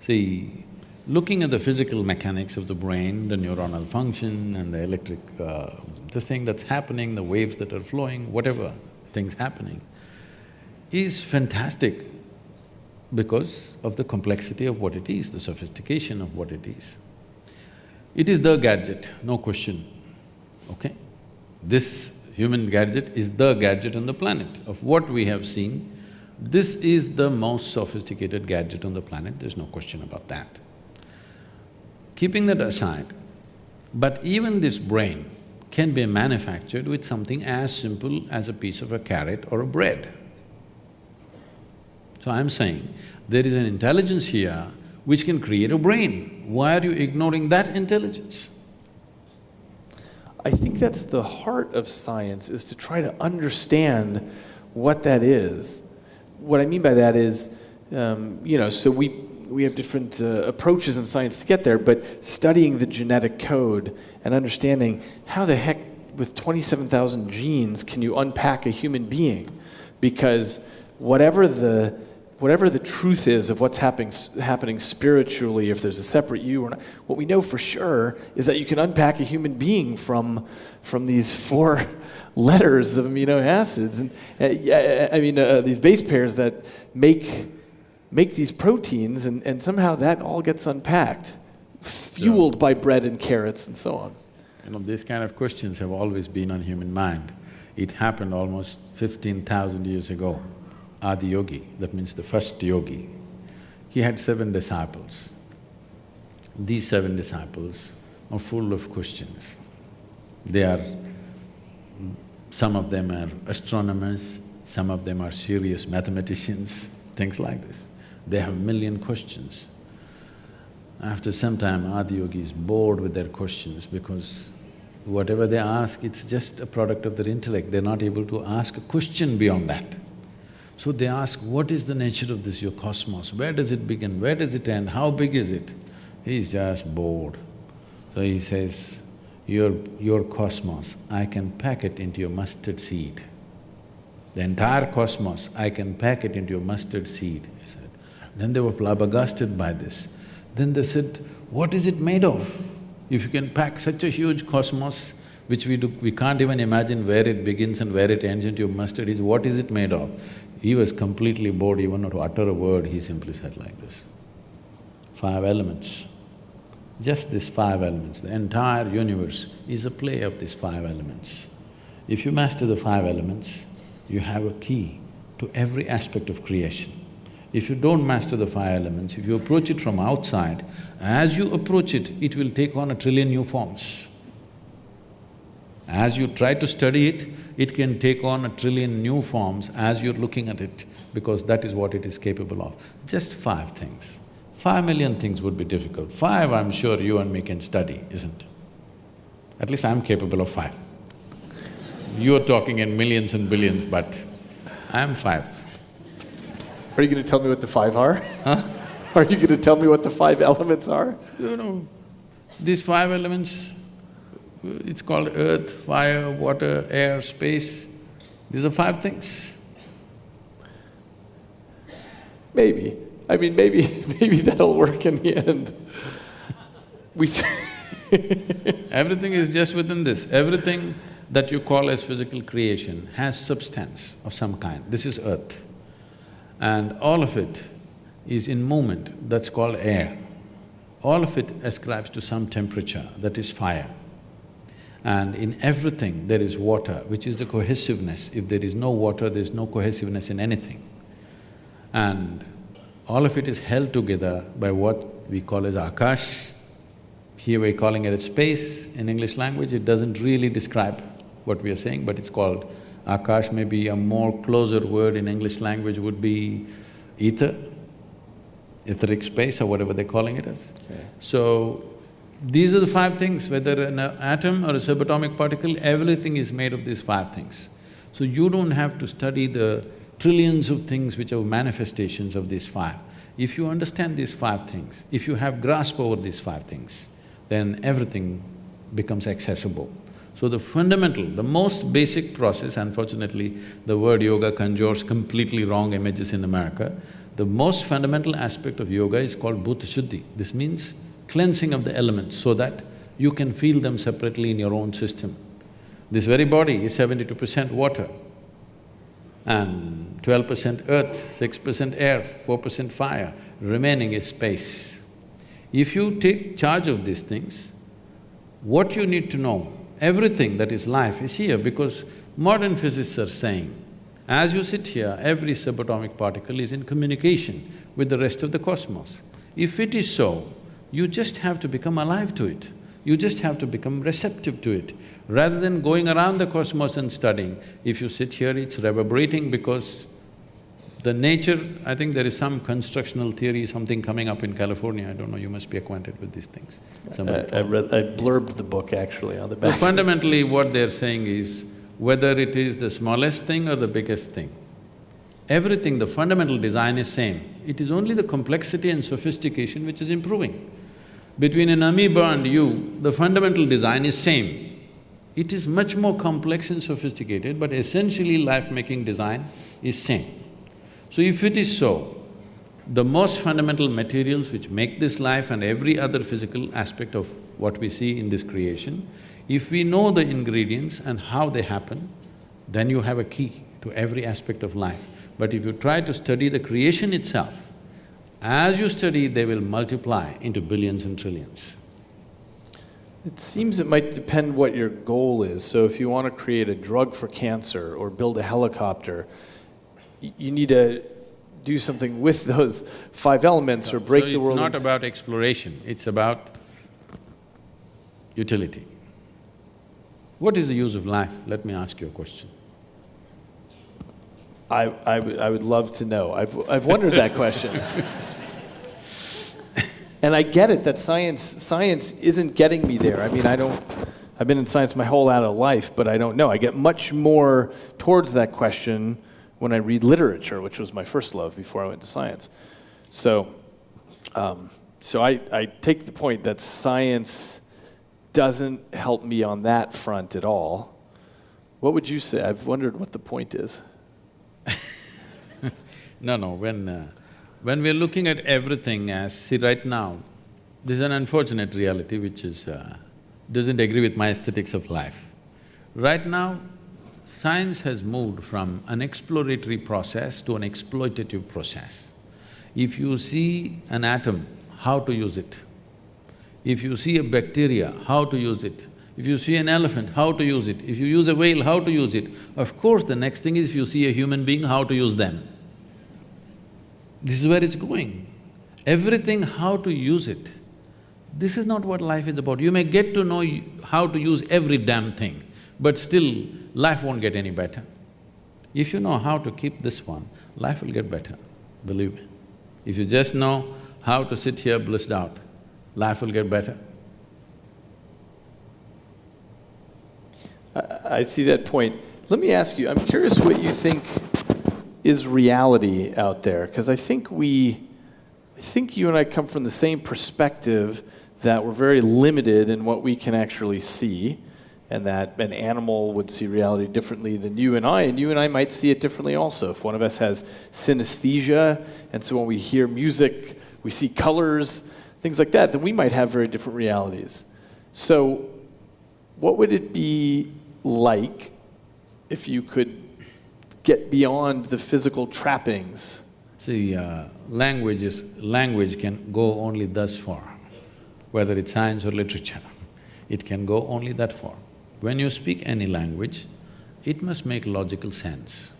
See, looking at the physical mechanics of the brain, the neuronal function and the electric… this thing that's happening, the waves that are flowing, whatever things happening, is fantastic because of the complexity of what it is, the sophistication of what it is. It is the gadget, no question, okay? This human gadget is the gadget on the planet. Of what we have seen, this is the most sophisticated gadget on the planet, there's no question about that. Keeping that aside, but even this brain can be manufactured with something as simple as a piece of a carrot or a bread. So I'm saying, there is an intelligence here which can create a brain. Why are you ignoring that intelligence? I think that's the heart of science, is to try to understand what that is. What I mean by that is, so we have different approaches in science to get there, but studying the genetic code and understanding how the heck with 27,000 genes can you unpack a human being? Because whatever the truth is of what's happening spiritually, if there's a separate you or not, what we know for sure is that you can unpack a human being from these 4 letters of amino acids, and these base pairs that make these proteins, and somehow that all gets unpacked, fueled by bread and carrots and so on. These kind of questions have always been on human mind. It happened almost 15,000 years ago. Adi Yogi, that means the first yogi, he had 7 disciples. These 7 disciples are full of questions. Some of them are astronomers, some of them are serious mathematicians, things like this. They have a million questions. After some time, Adi Yogi is bored with their questions because whatever they ask, it's just a product of their intellect. They're not able to ask a question beyond that. So they ask, what is the nature of this, your cosmos? Where does it begin? Where does it end? How big is it? He's just bored. So he says, your cosmos, I can pack it into your mustard seed. The entire cosmos, I can pack it into your mustard seed, he said. Then they were flabbergasted by this. Then they said, what is it made of? If you can pack such a huge cosmos, which we can't even imagine where it begins and where it ends into your mustard seed, what is it made of? He was completely bored, even not to utter a word, he simply said like this. 5 elements. Just these 5 elements, the entire universe is a play of these 5 elements. If you master the 5 elements, you have a key to every aspect of creation. If you don't master the 5 elements, if you approach it from outside, as you approach it, it will take on 1 trillion new forms. As you try to study it, it can take on 1 trillion new forms as you're looking at it, because that is what it is capable of. Just 5 things. 5 million things would be difficult. 5, I'm sure you and me can study, isn't it? At least I'm capable of 5. You're talking in millions and billions, but I'm 5. Are you going to tell me what the 5 are? Huh? Are you going to tell me what the 5 elements are? These 5 elements, it's called earth, fire, water, air, space. These are 5 things. Maybe. Maybe that'll work in the end. Everything is just within this. Everything that you call as physical creation has substance of some kind. This is earth. And all of it is in movement, that's called air. All of it ascribes to some temperature, that is fire. And in everything there is water, which is the cohesiveness. If there is no water, there is no cohesiveness in anything. And all of it is held together by what we call as Akash. Here we're calling it as space. In English language, it doesn't really describe what we are saying, but it's called Akash. Maybe a more closer word in English language would be ether, etheric space or whatever they're calling it as. Okay. So, these are the 5 things, whether an atom or a subatomic particle, everything is made of these 5 things. So you don't have to study the trillions of things which are manifestations of these 5. If you understand these 5 things, if you have grasp over these 5 things, then everything becomes accessible. So the fundamental, the most basic process, unfortunately, the word yoga conjures completely wrong images in America. The most fundamental aspect of yoga is called Bhuta Shuddhi. This means cleansing of the elements so that you can feel them separately in your own system. This very body is 72% water and 12% earth, 6% air, 4% fire, remaining is space. If you take charge of these things, what you need to know, everything that is life is here because modern physicists are saying, as you sit here, every subatomic particle is in communication with the rest of the cosmos. If it is so, you just have to become alive to it. You just have to become receptive to it. Rather than going around the cosmos and studying, if you sit here, it's reverberating because the nature… I think there is some constructional theory, something coming up in California, I don't know, you must be acquainted with these things. I blurbed the book actually on the back. So fundamentally what they're saying is, whether it is the smallest thing or the biggest thing, everything, the fundamental design is same. It is only the complexity and sophistication which is improving. Between an amoeba and you, the fundamental design is same. It is much more complex and sophisticated, but essentially life-making design is same. So if it is so, the most fundamental materials which make this life and every other physical aspect of what we see in this creation, if we know the ingredients and how they happen, then you have a key to every aspect of life. But if you try to study the creation itself, as you study, they will multiply into billions and trillions. It seems it might depend what your goal is. So if you want to create a drug for cancer or build a helicopter, you need to do something with those five elements or break the world. So it's not about exploration, it's about utility. What is the use of life? Let me ask you a question. I would love to know. I've wondered that question. And I get it that science isn't getting me there. I mean, I've been in science my whole adult life, but I don't know. I get much more towards that question when I read literature, which was my first love before I went to science. So I take the point that science doesn't help me on that front at all. What would you say? I've wondered what the point is. No, when we're looking at everything as… see, right now, this is an unfortunate reality which is… doesn't agree with my aesthetics of life. Right now, science has moved from an exploratory process to an exploitative process. If you see an atom, how to use it. If you see a bacteria, how to use it. If you see an elephant, how to use it. If you use a whale, how to use it. Of course, the next thing is if you see a human being, how to use them. This is where it's going. Everything, how to use it. This is not what life is about. You may get to know how to use every damn thing, but still, life won't get any better. If you know how to keep this one, life will get better, believe me. If you just know how to sit here blissed out, life will get better. I see that point. Let me ask you, I'm curious what you think is reality out there, because I think you and I come from the same perspective that we're very limited in what we can actually see, and that an animal would see reality differently than you and I might see it differently also. If one of us has synesthesia, and so when we hear music, we see colors, things like that, then we might have very different realities. So what would it be like if you could get beyond the physical trappings? See, language can go only thus far, whether it's science or literature. It can go only that far. When you speak any language, it must make logical sense.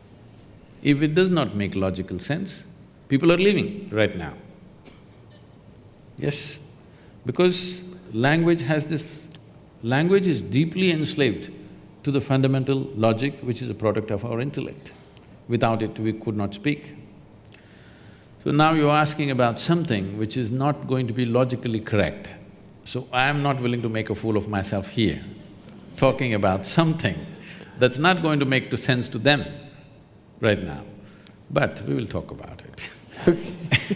If it does not make logical sense, people are leaving right now. Yes, because language has this… language is deeply enslaved to the fundamental logic which is a product of our intellect. Without it, we could not speak. So now you're asking about something which is not going to be logically correct. So I am not willing to make a fool of myself here, talking about something that's not going to make sense to them right now. But we will talk about it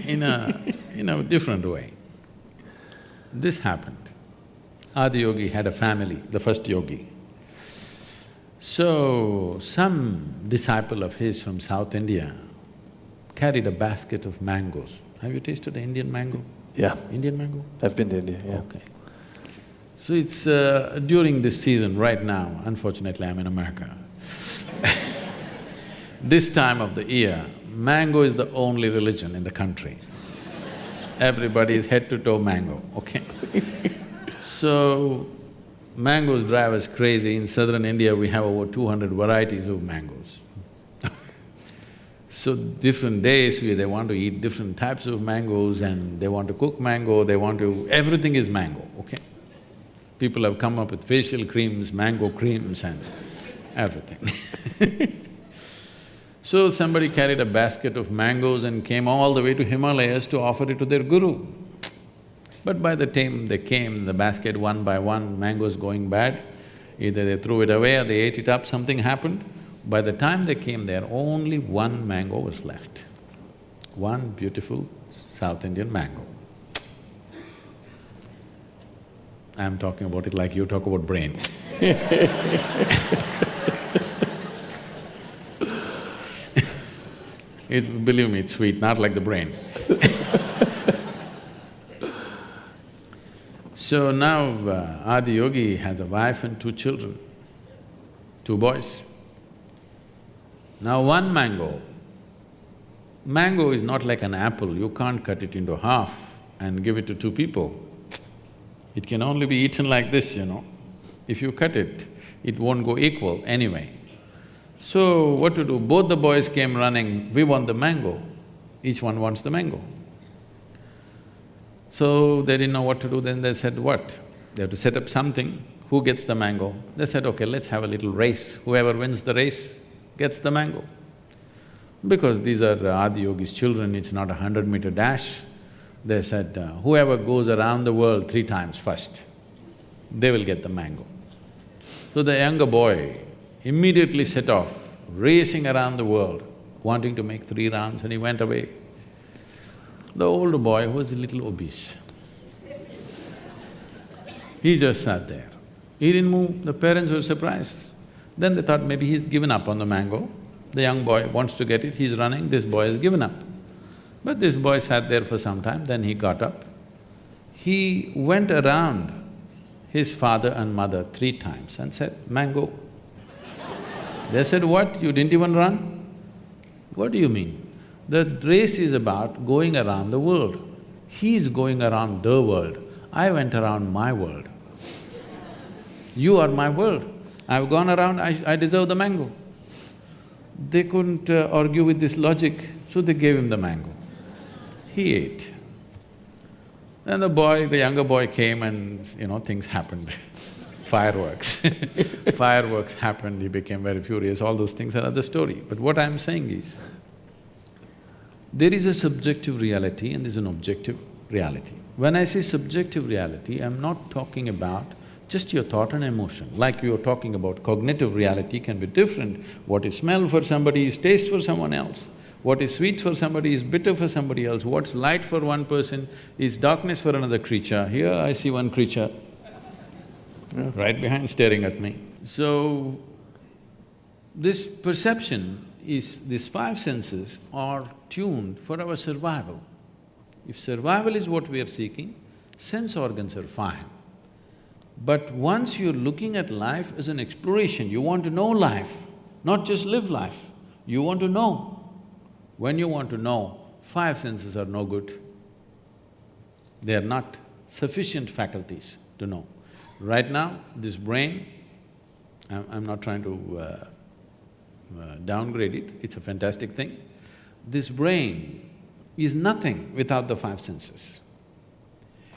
in a different way. This happened. Adiyogi had a family, the first yogi. So, some disciple of his from South India carried a basket of mangoes. Have you tasted the Indian mango? Yeah, Indian mango? I've been to India, yeah. Okay. So it's during this season right now, unfortunately I'm in America. This time of the year, mango is the only religion in the country. Everybody is head to toe mango, okay? So, mangoes drive us crazy. In southern India, we have over 200 varieties of mangoes. So, different days they want to eat different types of mangoes and they want to cook mango, they want to… everything is mango, okay? People have come up with facial creams, mango creams and everything. So somebody carried a basket of mangoes and came all the way to Himalayas to offer it to their guru. But by the time they came, the basket one by one, mangoes going bad, either they threw it away or they ate it up, something happened. By the time they came there, only one mango was left. One beautiful South Indian mango. I'm talking about it like you talk about brain. Believe me, it's sweet, not like the brain. So now Adiyogi has a wife and 2 children, 2 boys. Now one mango is not like an apple, you can't cut it into half and give it to 2 people. It can only be eaten like this, you know. If you cut it, it won't go equal anyway. So what to do? Both the boys came running, we want the mango. Each one wants the mango. So they didn't know what to do, then they said, what? They have to set up something, who gets the mango? They said, okay, let's have a little race, whoever wins the race gets the mango. Because these are Adiyogi's children, it's not a 100-meter dash. They said, whoever goes around the world 3 times first, they will get the mango. So the younger boy immediately set off, racing around the world, wanting to make 3 rounds, and he went away. The older boy was a little obese. He just sat there. He didn't move, the parents were surprised. Then they thought maybe he's given up on the mango. The young boy wants to get it, he's running, this boy has given up. But this boy sat there for some time, then he got up. He went around his father and mother 3 times and said, mango. They said, what, you didn't even run? What do you mean? The race is about going around the world. He's going around the world, I went around my world. You are my world, I've gone around, I deserve the mango. They couldn't argue with this logic, so they gave him the mango. He ate. Then the younger boy came and, you know, things happened. Fireworks. Fireworks happened, he became very furious, all those things are another story. But what I'm saying is, there is a subjective reality and there's an objective reality. When I say subjective reality, I'm not talking about just your thought and emotion. Like you're talking about cognitive reality can be different. What is smell for somebody is taste for someone else. What is sweet for somebody is bitter for somebody else. What's light for one person is darkness for another creature. Here I see one creature right behind staring at me. So, this perception is… these 5 senses are tuned for our survival. If survival is what we are seeking, sense organs are fine. But once you're looking at life as an exploration, you want to know life, not just live life, you want to know. When you want to know, 5 senses are no good. They are not sufficient faculties to know. Right now, this brain, I'm not trying to downgrade it, it's a fantastic thing. This brain is nothing without the 5 senses.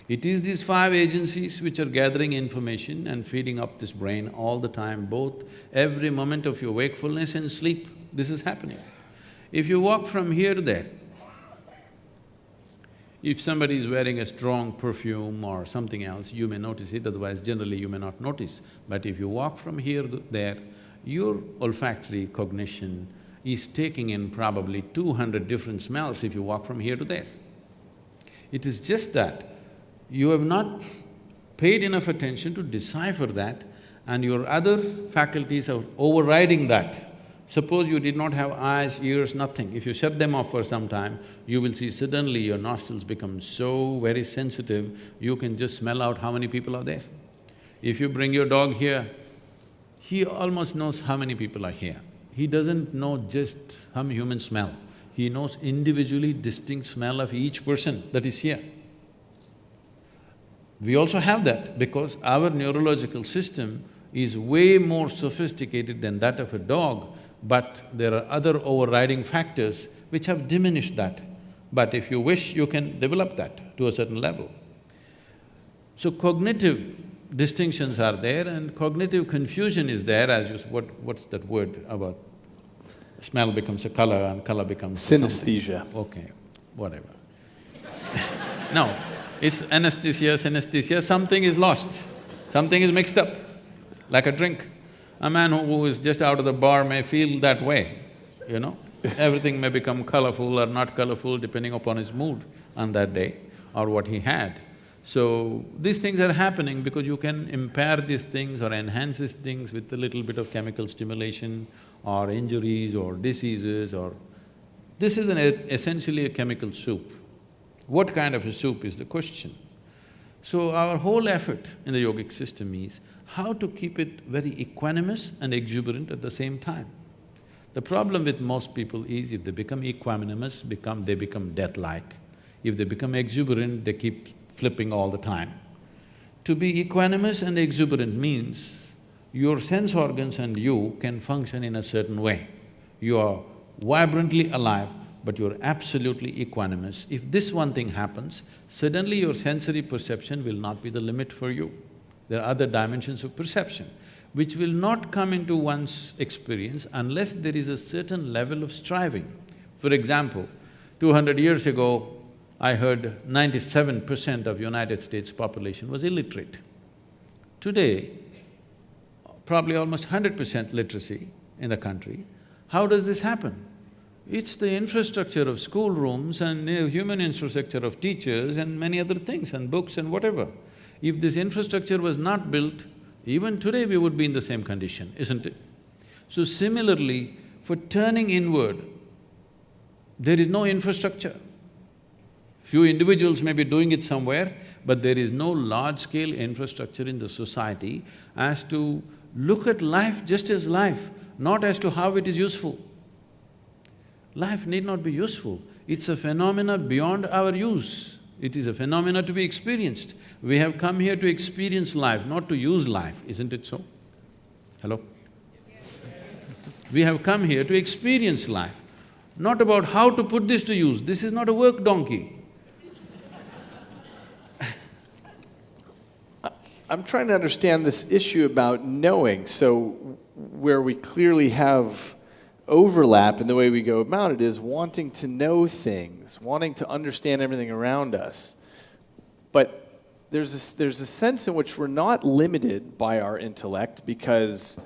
It is these 5 agencies which are gathering information and feeding up this brain all the time, both every moment of your wakefulness and sleep, this is happening. If you walk from here to there, if somebody is wearing a strong perfume or something else, you may notice it, otherwise generally you may not notice. But if you walk from here to there, your olfactory cognition is taking in probably 200 different smells if you walk from here to there. It is just that you have not paid enough attention to decipher that and your other faculties are overriding that. Suppose you did not have eyes, ears, nothing. If you shut them off for some time, you will see suddenly your nostrils become so very sensitive, you can just smell out how many people are there. If you bring your dog here, he almost knows how many people are here. He doesn't know just how humans smell. He knows individually distinct smell of each person that is here. We also have that because our neurological system is way more sophisticated than that of a dog, but there are other overriding factors which have diminished that. But if you wish, you can develop that to a certain level. So cognitive distinctions are there and cognitive confusion is there as you… what's that word about smell becomes a color and color becomes… Synesthesia. Something. Okay, whatever. No, it's anesthesia, synesthesia, something is lost, something is mixed up, like a drink. A man who is just out of the bar may feel that way, you know. Everything may become colorful or not colorful depending upon his mood on that day or what he had. So, these things are happening because you can impair these things or enhance these things with a little bit of chemical stimulation or injuries or diseases or… This is essentially a chemical soup. What kind of a soup is the question. So, our whole effort in the yogic system is how to keep it very equanimous and exuberant at the same time. The problem with most people is if they become equanimous, they become death-like. If they become exuberant, they keep flipping all the time. To be equanimous and exuberant means your sense organs and you can function in a certain way. You are vibrantly alive, but you're absolutely equanimous. If this one thing happens, suddenly your sensory perception will not be the limit for you. There are other dimensions of perception which will not come into one's experience unless there is a certain level of striving. For example, 200 years ago, I heard 97% of United States population was illiterate. Today, probably almost 100% literacy in the country. How does this happen? It's the infrastructure of schoolrooms and human infrastructure of teachers and many other things and books and whatever. If this infrastructure was not built, even today we would be in the same condition, isn't it? So similarly, for turning inward, there is no infrastructure. Few individuals may be doing it somewhere, but there is no large-scale infrastructure in the society as to look at life just as life, not as to how it is useful. Life need not be useful, it's a phenomena beyond our use. It is a phenomena to be experienced. We have come here to experience life, not to use life, isn't it so? Hello? We have come here to experience life, not about how to put this to use. This is not a work donkey. I'm trying to understand this issue about knowing. So where we clearly have overlap in the way we go about it is wanting to know things, wanting to understand everything around us. But there's a sense in which we're not limited by our intellect because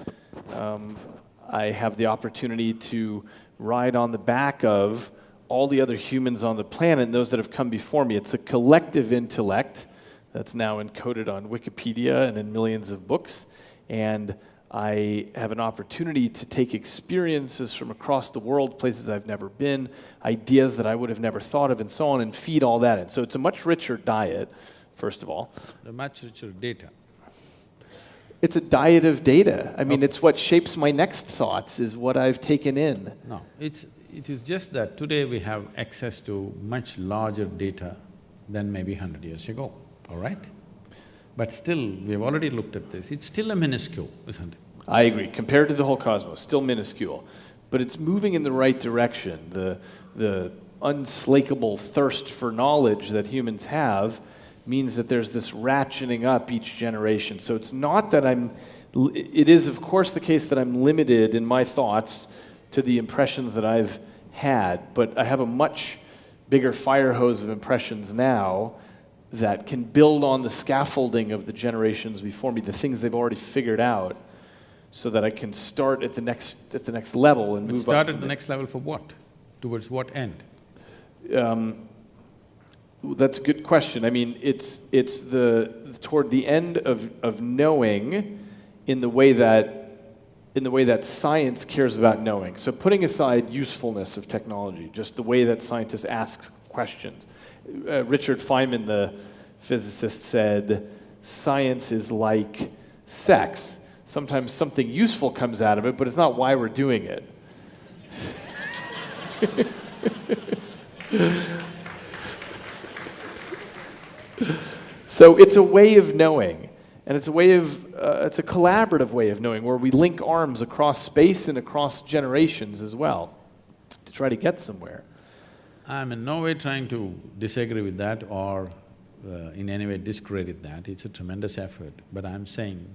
I have the opportunity to ride on the back of all the other humans on the planet and those that have come before me. It's a collective intellect that's now encoded on Wikipedia and in millions of books, and I have an opportunity to take experiences from across the world, places I've never been, ideas that I would have never thought of, and so on, and feed all that in. So it's a much richer diet, first of all. A much richer data. It's a diet of data. I mean, it's what shapes my next thoughts, is what I've taken in. No, it is just that today we have access to much larger data than maybe 100 years ago, all right? But still, we've already looked at this, it's still a minuscule, isn't it? I agree. Compared to the whole cosmos, still minuscule. But it's moving in the right direction. The unslakable thirst for knowledge that humans have means that there's this ratcheting up each generation. So it's not that it is of course the case that I'm limited in my thoughts to the impressions that I've had, but I have a much bigger fire hose of impressions now that can build on the scaffolding of the generations before me, the things they've already figured out, so that I can start at the next level and move up. Start at the next level for what? Towards what end? That's a good question. I mean, it's toward the end of knowing in the way that science cares about knowing. So putting aside usefulness of technology, just the way that scientists ask questions. Richard Feynman, the physicist, said, science is like sex. Sometimes something useful comes out of it, but it's not why we're doing it. So it's a way of knowing, and it's a collaborative way of knowing, where we link arms across space and across generations as well to try to get somewhere. I'm in no way trying to disagree with that or in any way discredit that. It's a tremendous effort, but I'm saying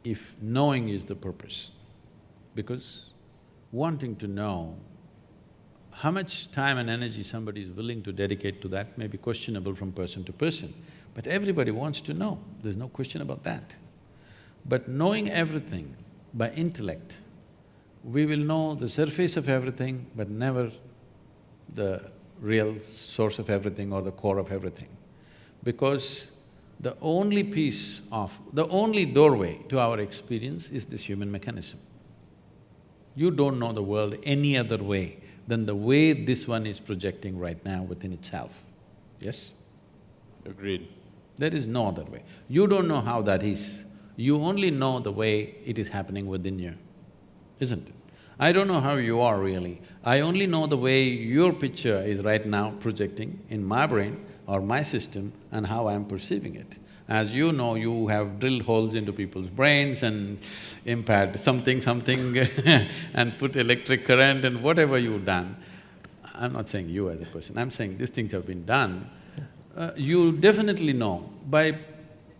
if knowing is the purpose, because wanting to know, how much time and energy somebody is willing to dedicate to that may be questionable from person to person, but everybody wants to know, there's no question about that. But knowing everything by intellect, we will know the surface of everything but never the real source of everything or the core of everything. Because the only the only doorway to our experience is this human mechanism. You don't know the world any other way than the way this one is projecting right now within itself, yes? Agreed. There is no other way. You don't know how that is, you only know the way it is happening within you, isn't it? I don't know how you are really, I only know the way your picture is right now projecting in my brain or my system and how I'm perceiving it. As you know, you have drilled holes into people's brains and impaired something and put electric current and whatever you've done. I'm not saying you as a person, I'm saying these things have been done. You'll definitely know by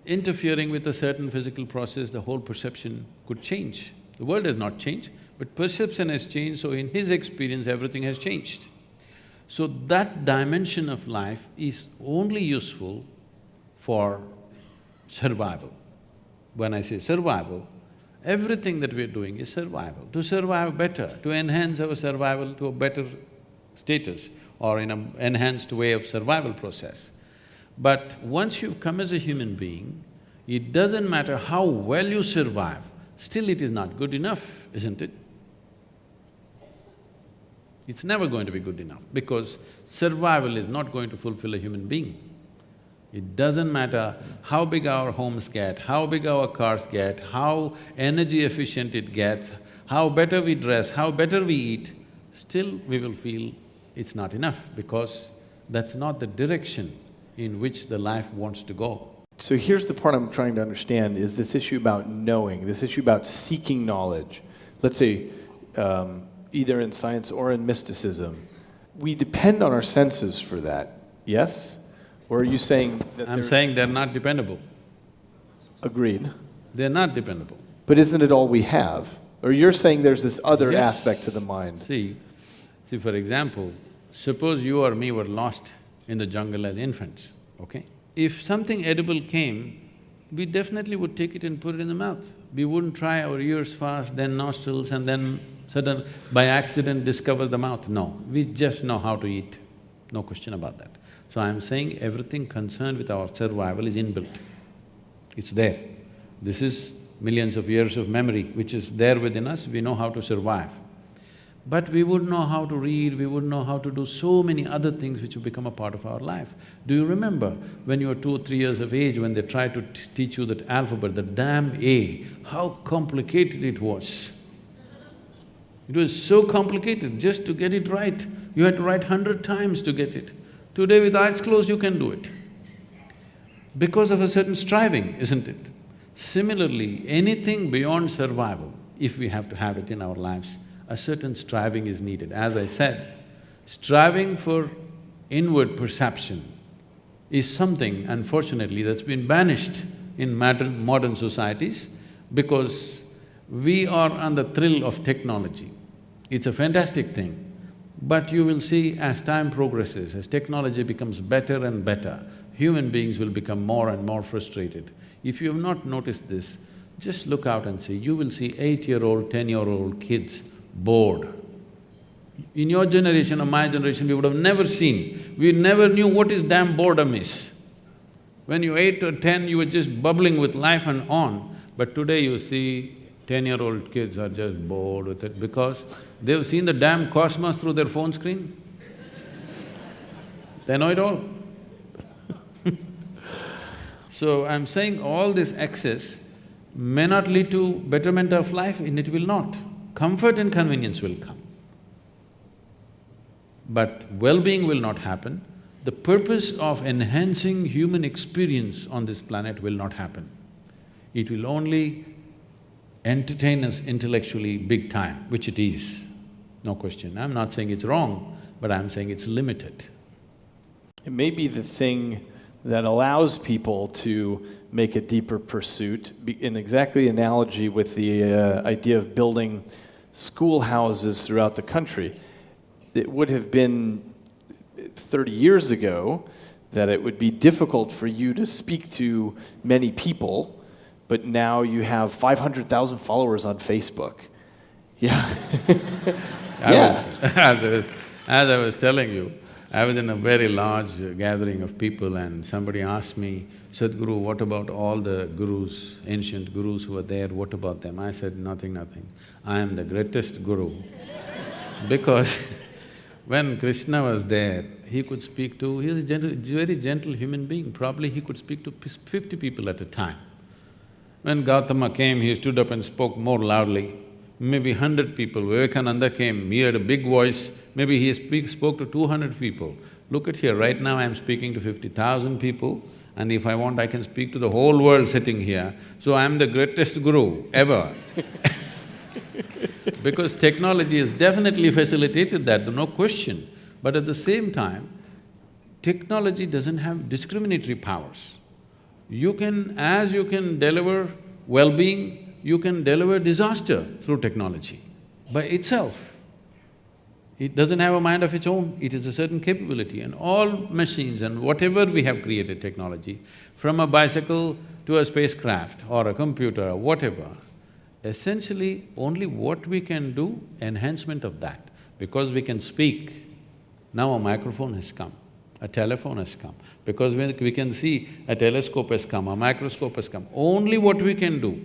interfering with a certain physical process, the whole perception could change. The world has not changed, but perception has changed, so in his experience, everything has changed. So that dimension of life is only useful for survival. When I say survival, everything that we're doing is survival. To survive better, to enhance our survival to a better status or in an enhanced way of survival process. But once you've come as a human being, it doesn't matter how well you survive, still it is not good enough, isn't it? It's never going to be good enough because survival is not going to fulfill a human being. It doesn't matter how big our homes get, how big our cars get, how energy efficient it gets, how better we dress, how better we eat, still we will feel it's not enough because that's not the direction in which the life wants to go. So here's the part I'm trying to understand, is this issue about knowing, this issue about seeking knowledge. Let's say, either in science or in mysticism, we depend on our senses for that, yes? Or are you saying that I'm saying they're not dependable. Agreed. They're not dependable. But isn't it all we have? Or you're saying there's this other Yes. aspect to the mind? See, for example, suppose you or me were lost in the jungle as infants, okay? If something edible came, we definitely would take it and put it in the mouth. We wouldn't try our ears first, then nostrils, and then by accident discover the mouth. No, we just know how to eat, no question about that. So I'm saying everything concerned with our survival is inbuilt. It's there. This is millions of years of memory which is there within us, we know how to survive. But we wouldn't know how to read, we wouldn't know how to do so many other things which have become a part of our life. Do you remember when you were 2 or 3 years of age, when they tried to teach you that alphabet, the damn A, how complicated it was? It was so complicated just to get it right. You had to write 100 times to get it. Today with eyes closed you can do it. Because of a certain striving, isn't it? Similarly, anything beyond survival, if we have to have it in our lives, a certain striving is needed. As I said, striving for inward perception is something, unfortunately, that's been banished in modern societies because we are on the thrill of technology. It's a fantastic thing, but you will see as time progresses, as technology becomes better and better, human beings will become more and more frustrated. If you have not noticed this, just look out and see, you will see 8-year-old, 10-year-old kids bored. In your generation or my generation, we would have never seen, we never knew what is damn boredom is. When you were 8 or 10, you were just bubbling with life and on, But today you see 10-year-old kids are just bored with it because they've seen the damn cosmos through their phone screen. They know it all. So I'm saying all this excess may not lead to betterment of life, and it will not. Comfort and convenience will come. But well-being will not happen. The purpose of enhancing human experience on this planet will not happen. It will only entertain us intellectually big time, which it is, no question. I'm not saying it's wrong, but I'm saying it's limited. It may be the thing that allows people to make a deeper pursuit, in exactly analogy with the idea of building schoolhouses throughout the country. It would have been 30 years ago that it would be difficult for you to speak to many people, but now you have 500,000 followers on Facebook. Yeah. As I was telling you, I was in a very large gathering of people and somebody asked me, Sadhguru, what about all the gurus, ancient gurus who were there, what about them? I said, nothing. I am the greatest guru. Because when Krishna was there, he could speak to… he was a very gentle human being, probably he could speak to 50 people at a time. When Gautama came, he stood up and spoke more loudly. Maybe 100 people. Vivekananda came, he had a big voice, maybe he spoke to 200 people. Look at here, right now I'm speaking to 50,000 people, and if I want, I can speak to the whole world sitting here. So I'm the greatest guru ever. Because technology has definitely facilitated that, no question. But at the same time, technology doesn't have discriminatory powers. As you can deliver well-being, you can deliver disaster through technology by itself. It doesn't have a mind of its own, it is a certain capability, and all machines and whatever we have created technology, from a bicycle to a spacecraft or a computer or whatever, essentially only what we can do, enhancement of that. Because we can speak, now a microphone has come, a telephone has come. Because we can see, a telescope has come, a microscope has come. Only what we can do,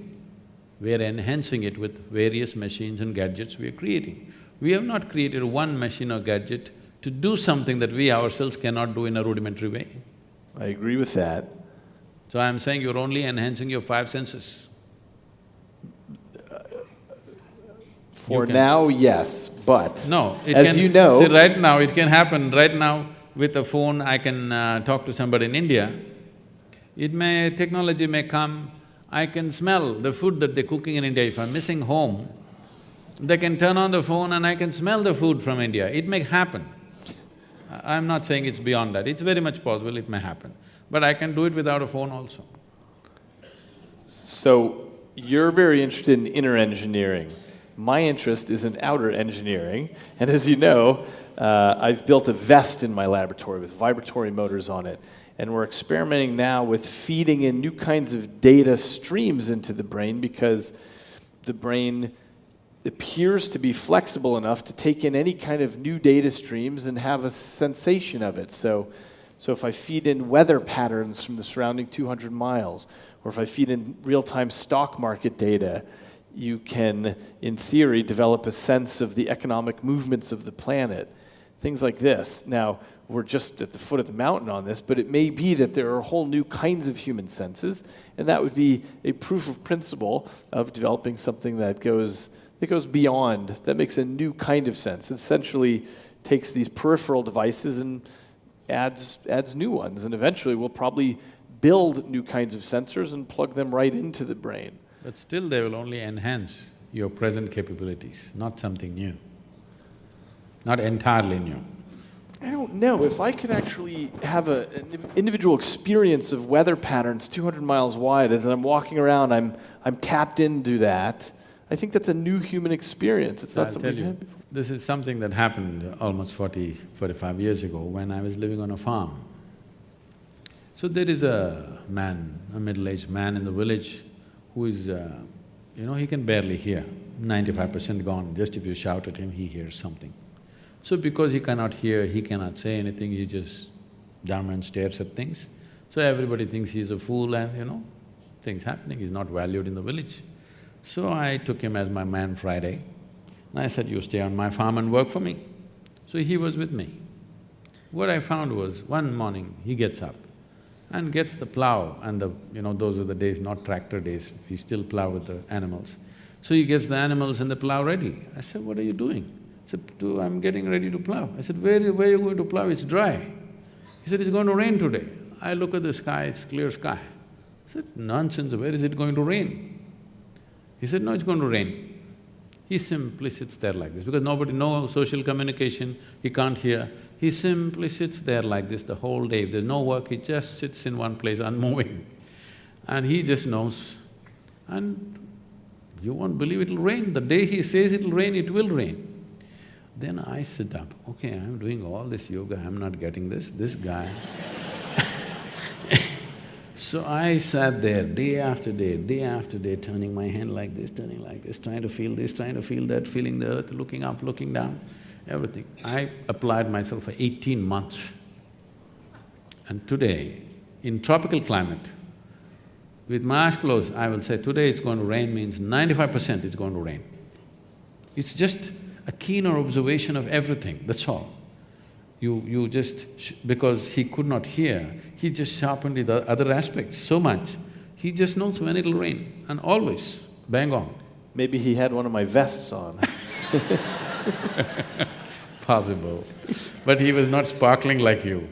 we are enhancing it with various machines and gadgets we are creating. We have not created one machine or gadget to do something that we ourselves cannot do in a rudimentary way. I agree with that. So I'm saying you're only enhancing your five senses. For now, yes, but No, it as can… you know… See, right now, it can happen. Right now, with a phone, I can talk to somebody in India. Technology may come, I can smell the food that they're cooking in India. If I'm missing home, they can turn on the phone and I can smell the food from India. It may happen. I'm not saying it's beyond that, it's very much possible it may happen. But I can do it without a phone also. So, you're very interested in inner engineering. My interest is in outer engineering, and as you know, I've built a vest in my laboratory with vibratory motors on it, and we're experimenting now with feeding in new kinds of data streams into the brain because the brain appears to be flexible enough to take in any kind of new data streams and have a sensation of it. So if I feed in weather patterns from the surrounding 200 miles, or if I feed in real-time stock market data, you can, in theory, develop a sense of the economic movements of the planet, things like this. Now, we're just at the foot of the mountain on this, but it may be that there are whole new kinds of human senses, and that would be a proof of principle of developing something that goes beyond, that makes a new kind of sense. It essentially takes these peripheral devices and adds new ones, and eventually we'll probably build new kinds of sensors and plug them right into the brain. But still they will only enhance your present capabilities, not something new, not entirely new. I don't know. If I could actually have an individual experience of weather patterns 200 miles wide as I'm walking around, I'm tapped into that, I think that's a new human experience. It's not something we've had before. This is something that happened almost 45 years ago when I was living on a farm. So there is a man, a middle-aged man in the village who is, he can barely hear, 95% gone. Just if you shout at him, he hears something. So because he cannot hear, he cannot say anything, he just dumb and stares at things. So everybody thinks he's a fool and, things happening, he's not valued in the village. So I took him as my man Friday, and I said, you stay on my farm and work for me. So he was with me. What I found was, one morning he gets up and gets the plow and those are the days, not tractor days, we still plow with the animals. So he gets the animals and the plow ready. I said, what are you doing? He said, I'm getting ready to plow. I said, where are you going to plow? It's dry. He said, it's going to rain today. I look at the sky, it's clear sky. I said, nonsense, where is it going to rain? He said, no, it's going to rain. He simply sits there like this, because no social communication, he can't hear. He simply sits there like this the whole day. If there's no work, he just sits in one place unmoving. And he just knows, and you won't believe it'll rain. The day he says it'll rain, it will rain. Then I sit up, okay, I'm doing all this yoga, I'm not getting this guy. So I sat there day after day, turning my hand like this, trying to feel this, trying to feel that, feeling the earth, looking up, looking down, everything. I applied myself for 18 months. And today, in tropical climate, with my eyes closed, I will say, today it's going to rain means 95% it's going to rain. It's just a keener observation of everything, that's all. You just… because he could not hear, he just sharpened the other aspects so much, he just knows when it'll rain, and always, bang on. Maybe he had one of my vests on. Possible. But he was not sparkling like you.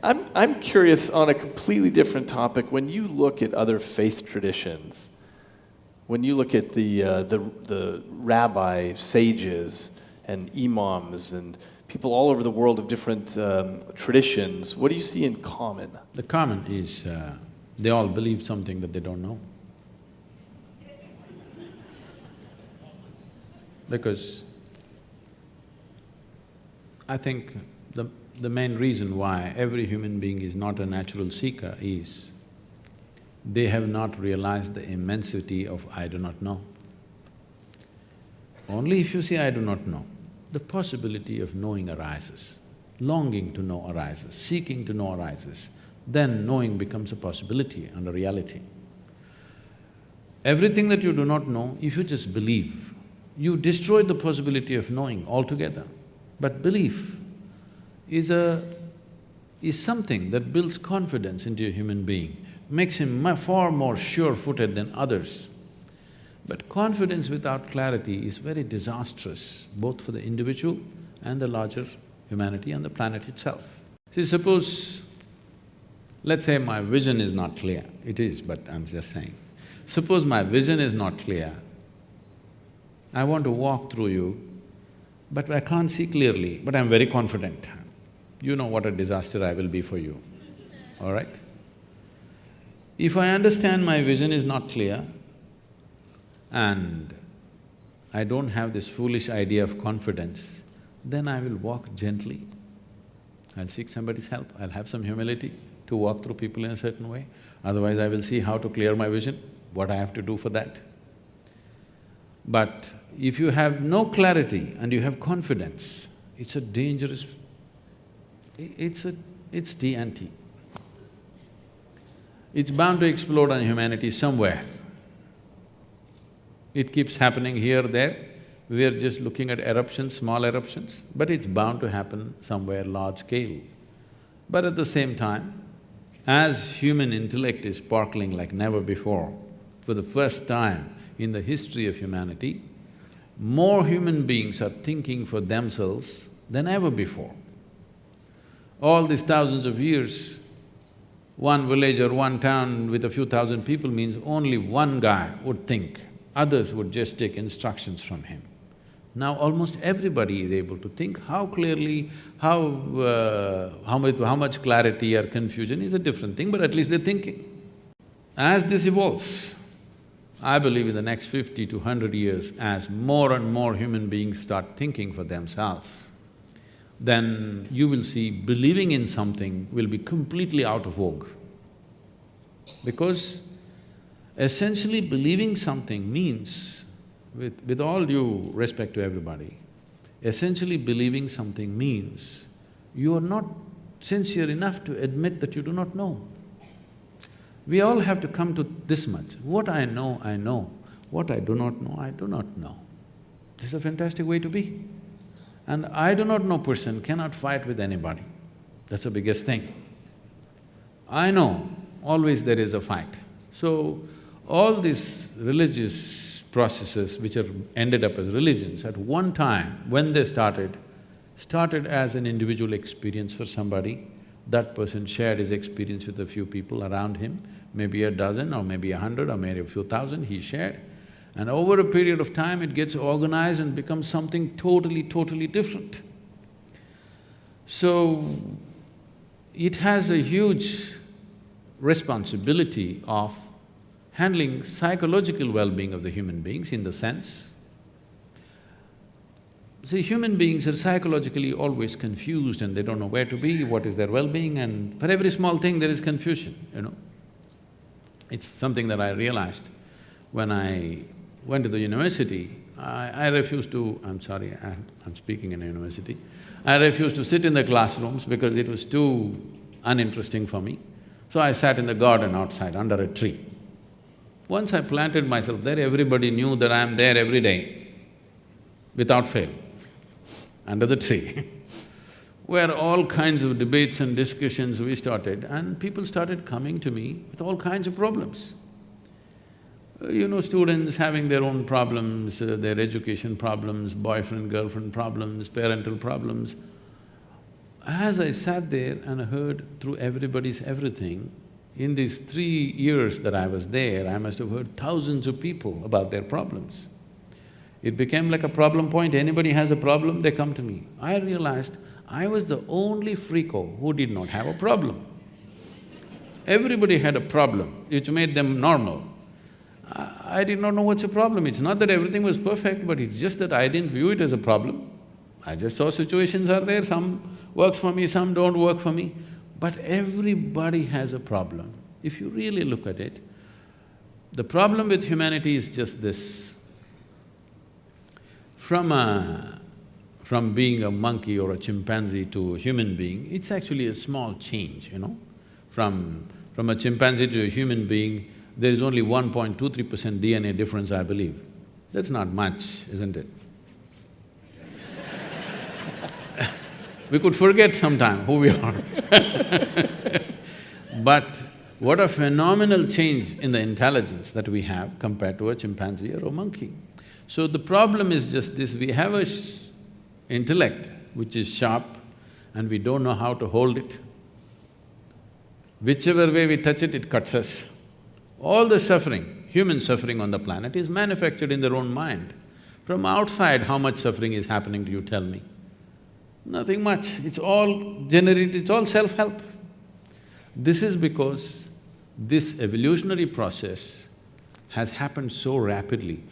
I'm curious on a completely different topic. When you look at other faith traditions, when you look at the rabbi sages and imams and people all over the world of different traditions, what do you see in common? The common is they all believe something that they don't know. Because I think the main reason why every human being is not a natural seeker is they have not realized the immensity of I do not know. Only if you say I do not know, the possibility of knowing arises, longing to know arises, seeking to know arises, then knowing becomes a possibility and a reality. Everything that you do not know, if you just believe, you destroy the possibility of knowing altogether. But belief is something that builds confidence into a human being, makes him far more sure-footed than others. But confidence without clarity is very disastrous, both for the individual and the larger humanity and the planet itself. See, suppose, let's say my vision is not clear. It is, but I'm just saying. Suppose my vision is not clear, I want to walk through you, but I can't see clearly, but I'm very confident. You know what a disaster I will be for you, all right? If I understand my vision is not clear and I don't have this foolish idea of confidence, then I will walk gently. I'll seek somebody's help, I'll have some humility to walk through people in a certain way. Otherwise, I will see how to clear my vision, what I have to do for that. But if you have no clarity and you have confidence, it's a dangerous… it's TNT. It's bound to explode on humanity somewhere. It keeps happening here, there. We are just looking at eruptions, small eruptions, but it's bound to happen somewhere large scale. But at the same time, as human intellect is sparkling like never before, for the first time in the history of humanity, more human beings are thinking for themselves than ever before. All these thousands of years, one village or one town with a few thousand people means only one guy would think, others would just take instructions from him. Now almost everybody is able to think. How clearly, how much clarity or confusion is a different thing, but at least they're thinking. As this evolves, I believe in the next 50 to 100 years, as more and more human beings start thinking for themselves, then you will see believing in something will be completely out of vogue. Because essentially believing something means, with all due respect to everybody, essentially believing something means you are not sincere enough to admit that you do not know. We all have to come to this much. What I know, I know. What I do not know, I do not know. This is a fantastic way to be. And I do not know person cannot fight with anybody. That's the biggest thing. I know, always there is a fight. So, all these religious processes which are ended up as religions, at one time when they started as an individual experience for somebody. That person shared his experience with a few people around him, maybe a dozen or maybe 100 or maybe a few thousand he shared. And over a period of time, it gets organized and becomes something totally different. So, it has a huge responsibility of handling psychological well-being of the human beings in the sense, see, human beings are psychologically always confused and they don't know where to be, what is their well-being, and for every small thing there is confusion, you know. It's something that I realized when I went to the university. I refused to… I'm sorry, I'm speaking in a university. I refused to sit in the classrooms because it was too uninteresting for me. So I sat in the garden outside under a tree. Once I planted myself there, everybody knew that I am there every day, without fail, under the tree where all kinds of debates and discussions we started, and people started coming to me with all kinds of problems. You know, students having their own problems, their education problems, boyfriend, girlfriend problems, parental problems. As I sat there and heard through everybody's everything, in these 3 years that I was there, I must have heard thousands of people about their problems. It became like a problem point. Anybody has a problem, they come to me. I realized I was the only freako who did not have a problem. Everybody had a problem, which made them normal. I did not know what's a problem. It's not that everything was perfect, but it's just that I didn't view it as a problem. I just saw situations are there, some works for me, some don't work for me. But everybody has a problem. If you really look at it, the problem with humanity is just this. From being a monkey or a chimpanzee to a human being, it's actually a small change, you know. From a chimpanzee to a human being, there is only 1.23% DNA difference, I believe. That's not much, isn't it? We could forget sometime who we are But what a phenomenal change in the intelligence that we have compared to a chimpanzee or a monkey. So the problem is just this, we have a intellect which is sharp and we don't know how to hold it. Whichever way we touch it, it cuts us. All the suffering, human suffering on the planet is manufactured in their own mind. From outside, how much suffering is happening to you, tell me? Nothing much, it's all generated, it's all self-help. This is because this evolutionary process has happened so rapidly.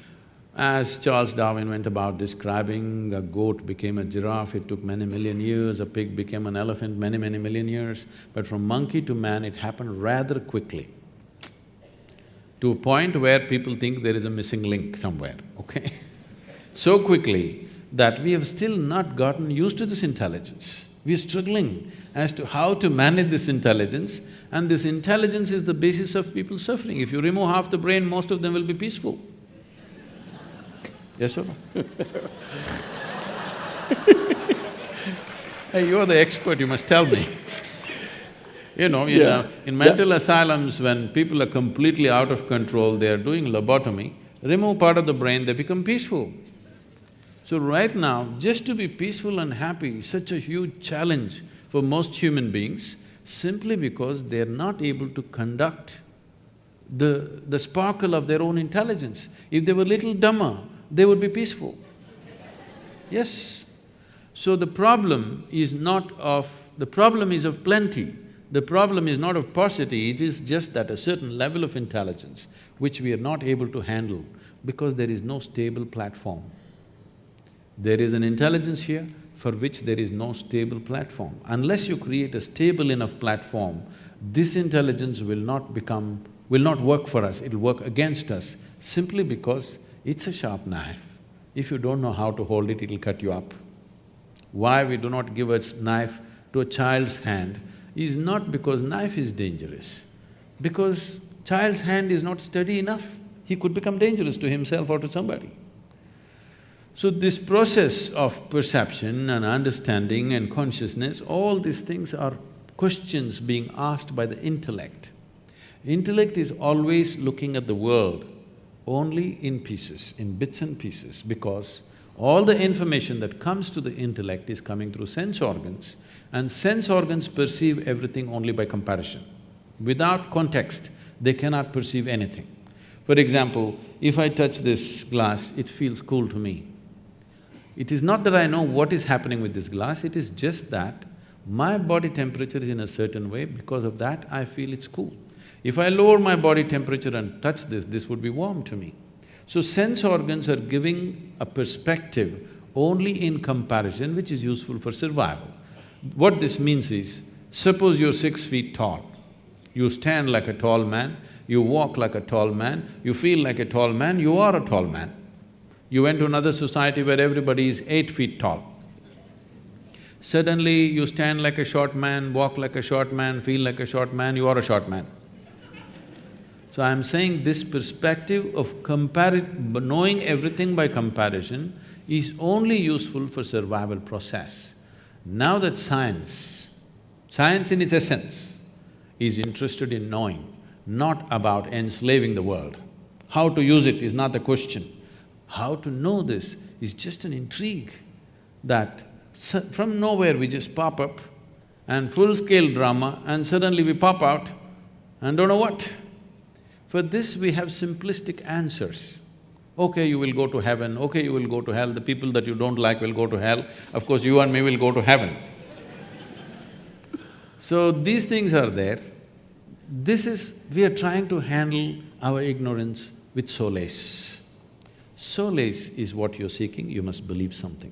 As Charles Darwin went about describing, a goat became a giraffe, it took many million years, a pig became an elephant, many million years. But from monkey to man, it happened rather quickly, to a point where people think there is a missing link somewhere, okay? So quickly that we have still not gotten used to this intelligence. We're struggling as to how to manage this intelligence, and this intelligence is the basis of people's suffering. If you remove half the brain, most of them will be peaceful. Yes or no? Hey, you're the expert, you must tell me. You know, in mental asylums, when people are completely out of control, they are doing lobotomy, remove part of the brain, they become peaceful. So right now, just to be peaceful and happy is such a huge challenge for most human beings, simply because they're not able to conduct the sparkle of their own intelligence. If they were little dumber, they would be peaceful. Yes. So the problem is the problem is of plenty. The problem is not of paucity, it is just that a certain level of intelligence which we are not able to handle because there is no stable platform. There is an intelligence here for which there is no stable platform. Unless you create a stable enough platform, this intelligence will not work for us, it'll work against us, simply because it's a sharp knife. If you don't know how to hold it, it'll cut you up. Why we do not give a knife to a child's hand is not because knife is dangerous, because child's hand is not steady enough. He could become dangerous to himself or to somebody. So this process of perception and understanding and consciousness, all these things are questions being asked by the intellect. Intellect is always looking at the world only in pieces, in bits and pieces, because all the information that comes to the intellect is coming through sense organs, and sense organs perceive everything only by comparison. Without context, they cannot perceive anything. For example, if I touch this glass, it feels cool to me. It is not that I know what is happening with this glass, it is just that my body temperature is in a certain way, because of that I feel it's cool. If I lower my body temperature and touch this would be warm to me. So sense organs are giving a perspective only in comparison, which is useful for survival. What this means is, suppose you're 6 feet tall, you stand like a tall man, you walk like a tall man, you feel like a tall man, you are a tall man. You went to another society where everybody is 8 feet tall. Suddenly you stand like a short man, walk like a short man, feel like a short man, you are a short man. So I'm saying this perspective of knowing everything by comparison is only useful for survival process. Now that science in its essence is interested in knowing, not about enslaving the world. How to use it is not the question. How to know this is just an intrigue that from nowhere we just pop up and full-scale drama and suddenly we pop out and don't know what. For this we have simplistic answers. Okay, you will go to heaven, okay, you will go to hell, the people that you don't like will go to hell, of course you and me will go to heaven. So these things are there. We are trying to handle our ignorance with solace. Solace is what you're seeking, you must believe something.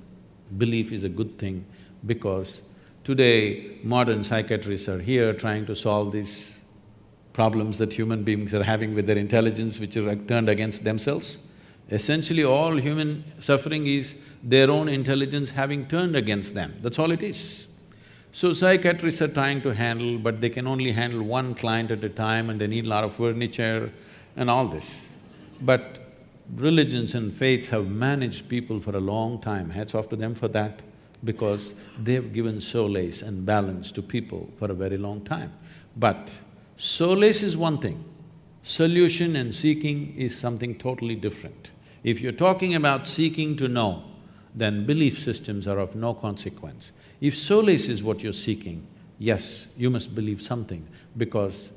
Belief is a good thing because today modern psychiatrists are here trying to solve these problems that human beings are having with their intelligence, which are turned against themselves. Essentially, all human suffering is their own intelligence having turned against them, that's all it is. So psychiatrists are trying to handle, but they can only handle one client at a time and they need a lot of furniture and all this. But religions and faiths have managed people for a long time, hats off to them for that, because they've given solace and balance to people for a very long time. But solace is one thing, solution and seeking is something totally different. If you're talking about seeking to know, then belief systems are of no consequence. If solace is what you're seeking, yes, you must believe something, because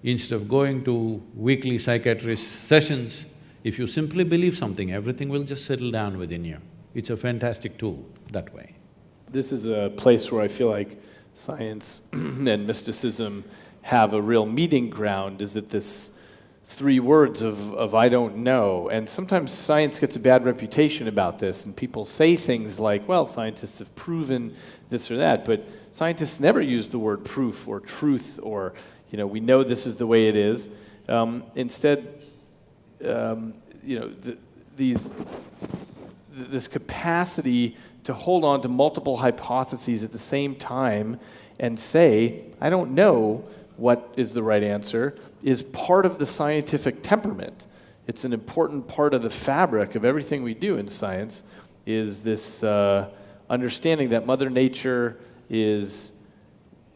instead of going to weekly psychiatrist sessions, if you simply believe something, everything will just settle down within you. It's a fantastic tool that way. This is a place where I feel like science and mysticism have a real meeting ground, is that this 3 words of I don't know. And sometimes science gets a bad reputation about this, and people say things like, well, scientists have proven this or that, but scientists never use the word proof or truth or, we know this is the way it is. Instead, this capacity to hold on to multiple hypotheses at the same time and say, I don't know what is the right answer, is part of the scientific temperament. It's an important part of the fabric of everything we do in science, is this understanding that Mother Nature is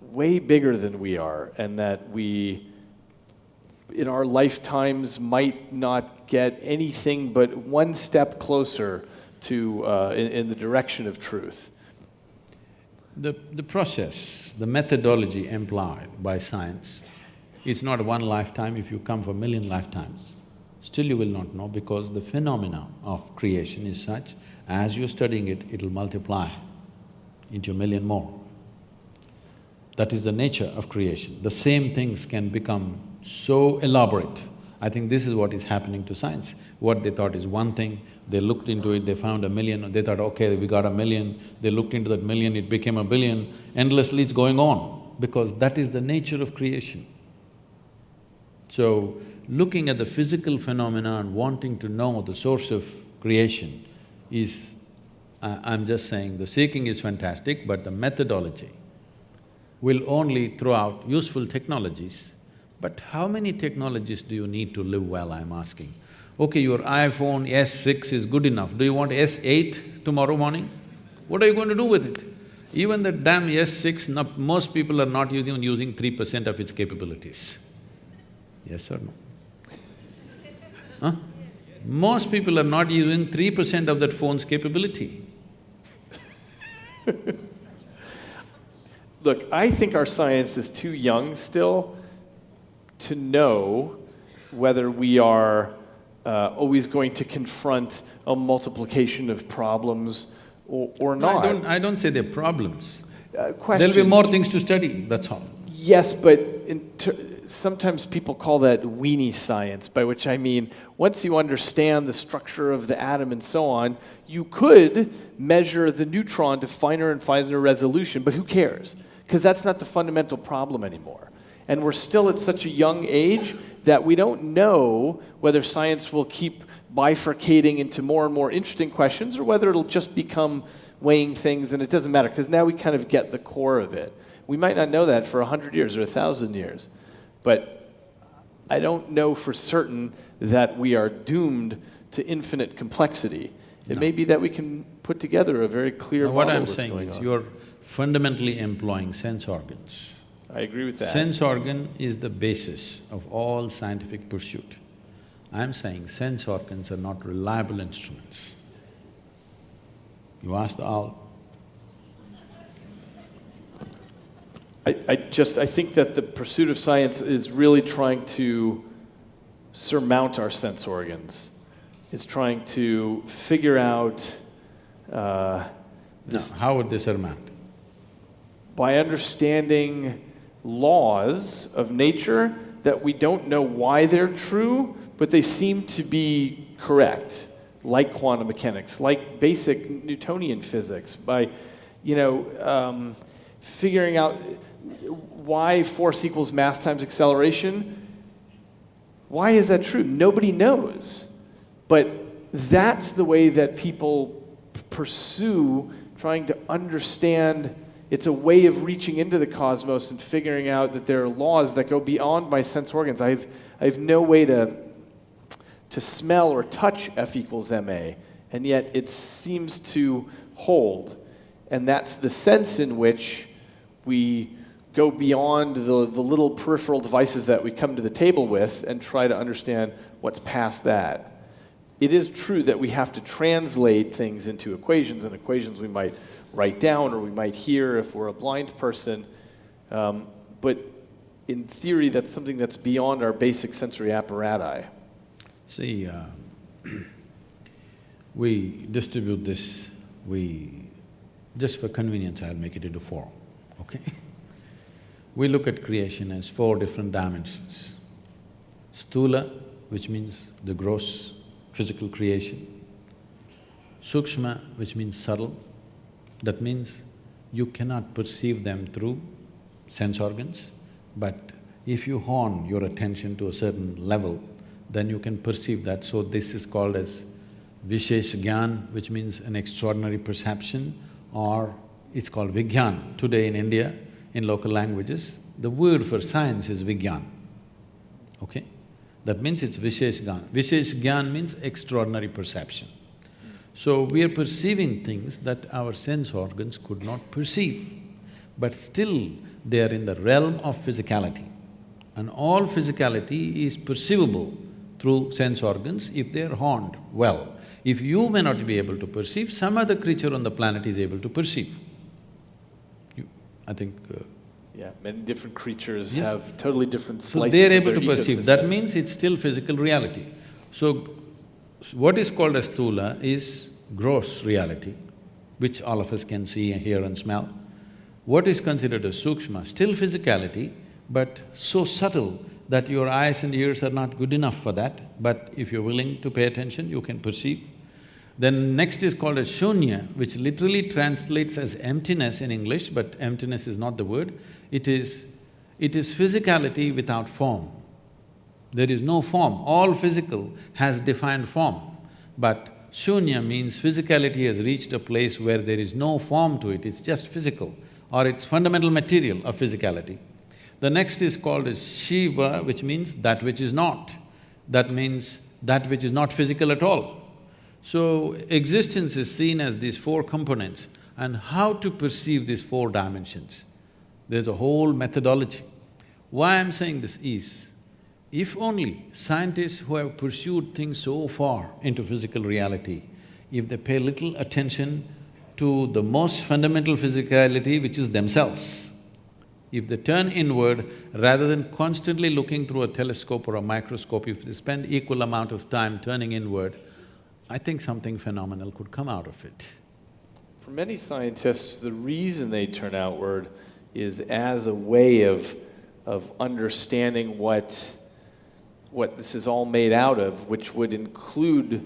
way bigger than we are, and that we, in our lifetimes, might not get anything but one step closer to in the direction of truth. The process, the methodology employed by science, it's not one lifetime. If you come for 1,000,000 lifetimes, still you will not know, because the phenomena of creation is such, as you're studying it, it'll multiply into 1,000,000 more. That is the nature of creation. The same things can become so elaborate. I think this is what is happening to science. What they thought is one thing, they looked into it, they found 1,000,000, they thought, okay, we got 1,000,000, they looked into that 1,000,000, it became 1,000,000,000, endlessly it's going on, because that is the nature of creation. So, looking at the physical phenomena and wanting to know the source of creation is… I'm just saying, the seeking is fantastic, but the methodology will only throw out useful technologies, but how many technologies do you need to live well, I'm asking? Okay, your iPhone S6 is good enough, do you want S8 tomorrow morning? What are you going to do with it? Even the damn S6, most people are not using 3% of its capabilities. Yes or no? Huh? Most people are not using 3% of that phone's capability. Look, I think our science is too young still to know whether we are always going to confront a multiplication of problems or No, not. I don't say they're problems. There'll Questions. be more things to study, that's all. Yes, but sometimes people call that weenie science, by which I mean once you understand the structure of the atom and so on, you could measure the neutron to finer and finer resolution, but who cares? Because that's not the fundamental problem anymore. And we're still at such a young age that we don't know whether science will keep bifurcating into more and more interesting questions or whether it'll just become weighing things and it doesn't matter, because now we kind of get the core of it. We might not know that for 100 years or 1,000 years, but I don't know for certain that we are doomed to infinite complexity. It may be that we can put together a very clear model What I'm of what's saying going is on. you're fundamentally employing sense organs. I agree with that. Sense organ is the basis of all scientific pursuit. I'm saying sense organs are not reliable instruments. You ask the owl. I think that the pursuit of science is really trying to surmount our sense organs. It's trying to figure out this Now, how would they surmount? by understanding laws of nature that we don't know why they're true, but they seem to be correct, like quantum mechanics, like basic Newtonian physics, by, figuring out why force equals mass times acceleration. Why is that true? Nobody knows. But that's the way that people pursue trying to understand. It's a way of reaching into the cosmos and figuring out that there are laws that go beyond my sense organs. I have no way to smell or touch F equals ma, and yet it seems to hold. And that's the sense in which we go beyond the little peripheral devices that we come to the table with and try to understand what's past that. It is true that we have to translate things into equations, and equations we might write down or we might hear if we're a blind person. But in theory, that's something that's beyond our basic sensory apparatus. See, we distribute this, just for convenience I'll make it into four, okay? We look at creation as four different dimensions. Sthula, which means the gross physical creation. Sukshma, which means subtle. That means you cannot perceive them through sense organs, but if you hone your attention to a certain level, then you can perceive that. So this is called as Vishesh Gyan, which means an extraordinary perception, or it's called Vigyan. Today in India, in local languages, the word for science is Vigyan, okay? That means it's Vishesh Gyan. Vishesh Gyan means extraordinary perception. So we are perceiving things that our sense organs could not perceive, but still they are in the realm of physicality. And all physicality is perceivable through sense organs if they are honed well. If you may not be able to perceive, some other creature on the planet is able to perceive. I think… Yeah, many different creatures Yes. have totally different So slices they're of able their to perceive, ecosystem. that means it's still physical reality. So, what is called as sthula is gross reality, which all of us can see, hear and smell. What is considered as sukshma, still physicality, but so subtle that your eyes and ears are not good enough for that, but if you're willing to pay attention, you can perceive. Then next is called as shunya, which literally translates as emptiness in English, but emptiness is not the word. It is physicality without form. There is no form. All physical has defined form, but shunya means physicality has reached a place where there is no form to it, it's just physical. or its fundamental material of physicality. The next is called as Shiva, which means that which is not. That means that which is not physical at all. So, existence is seen as these four components, and how to perceive these four dimensions. There's a whole methodology. Why I'm saying this is, if only scientists who have pursued things so far into physical reality, if they pay little attention to the most fundamental physicality, which is themselves, if they turn inward rather than constantly looking through a telescope or a microscope, if they spend equal amount of time turning inward, I think something phenomenal could come out of it. For many scientists, the reason they turn outward is as a way of understanding what this is all made out of, which would include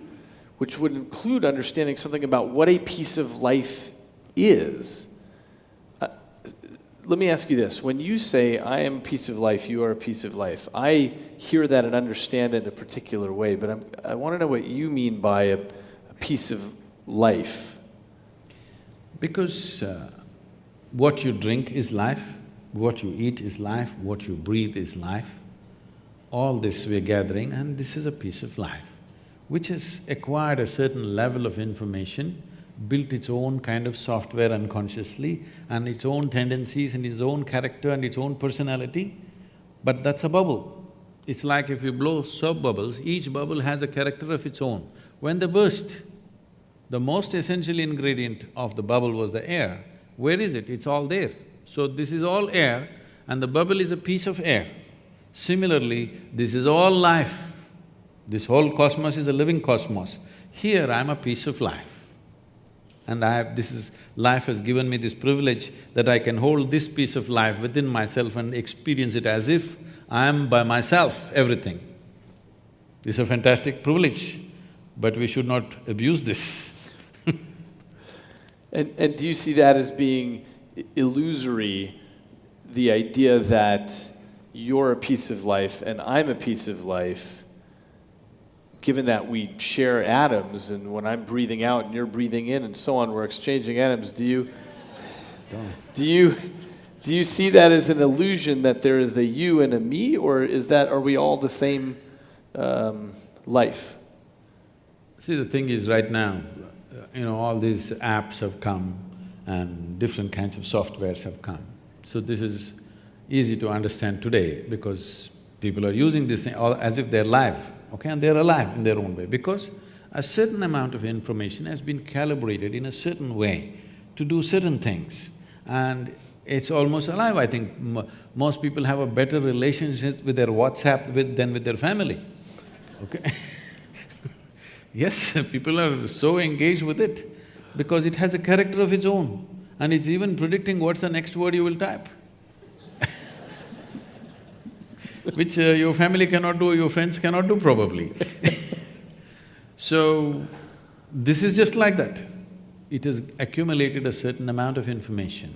understanding something about what a piece of life is. Let me ask you this. When you say, I am a piece of life, you are a piece of life, I hear that and understand it in a particular way, but I want to know what you mean by a piece of life. Because what you drink is life, what you eat is life, what you breathe is life. All this we're gathering, and this is a piece of life, which has acquired a certain level of information, built its own kind of software unconsciously, and its own tendencies and its own character and its own personality, but that's a bubble. It's like if you blow soap bubbles, each bubble has a character of its own. When they burst, the most essential ingredient of the bubble was the air. Where is it? It's all there. So this is all air, and the bubble is a piece of air. Similarly, this is all life. This whole cosmos is a living cosmos. Here I'm a piece of life. And life has given me this privilege that I can hold this piece of life within myself and experience it as if I am by myself everything. This is a fantastic privilege, but we should not abuse this. And do you see that as being illusory, the idea that you're a piece of life and I'm a piece of life, given that we share atoms, and when I'm breathing out and you're breathing in and so on, we're exchanging atoms, do you see that as an illusion that there is a you and a me, or are we all the same life? See, the thing is right now, all these apps have come and different kinds of softwares have come. So this is easy to understand today because people are using this thing as if they're live, okay? And they're alive in their own way because a certain amount of information has been calibrated in a certain way to do certain things, and it's almost alive. I think most people have a better relationship with their WhatsApp than with their family, okay? Yes, people are so engaged with it because it has a character of its own, and it's even predicting what's the next word you will type. Which your family cannot do, your friends cannot do probably. So, this is just like that. It has accumulated a certain amount of information.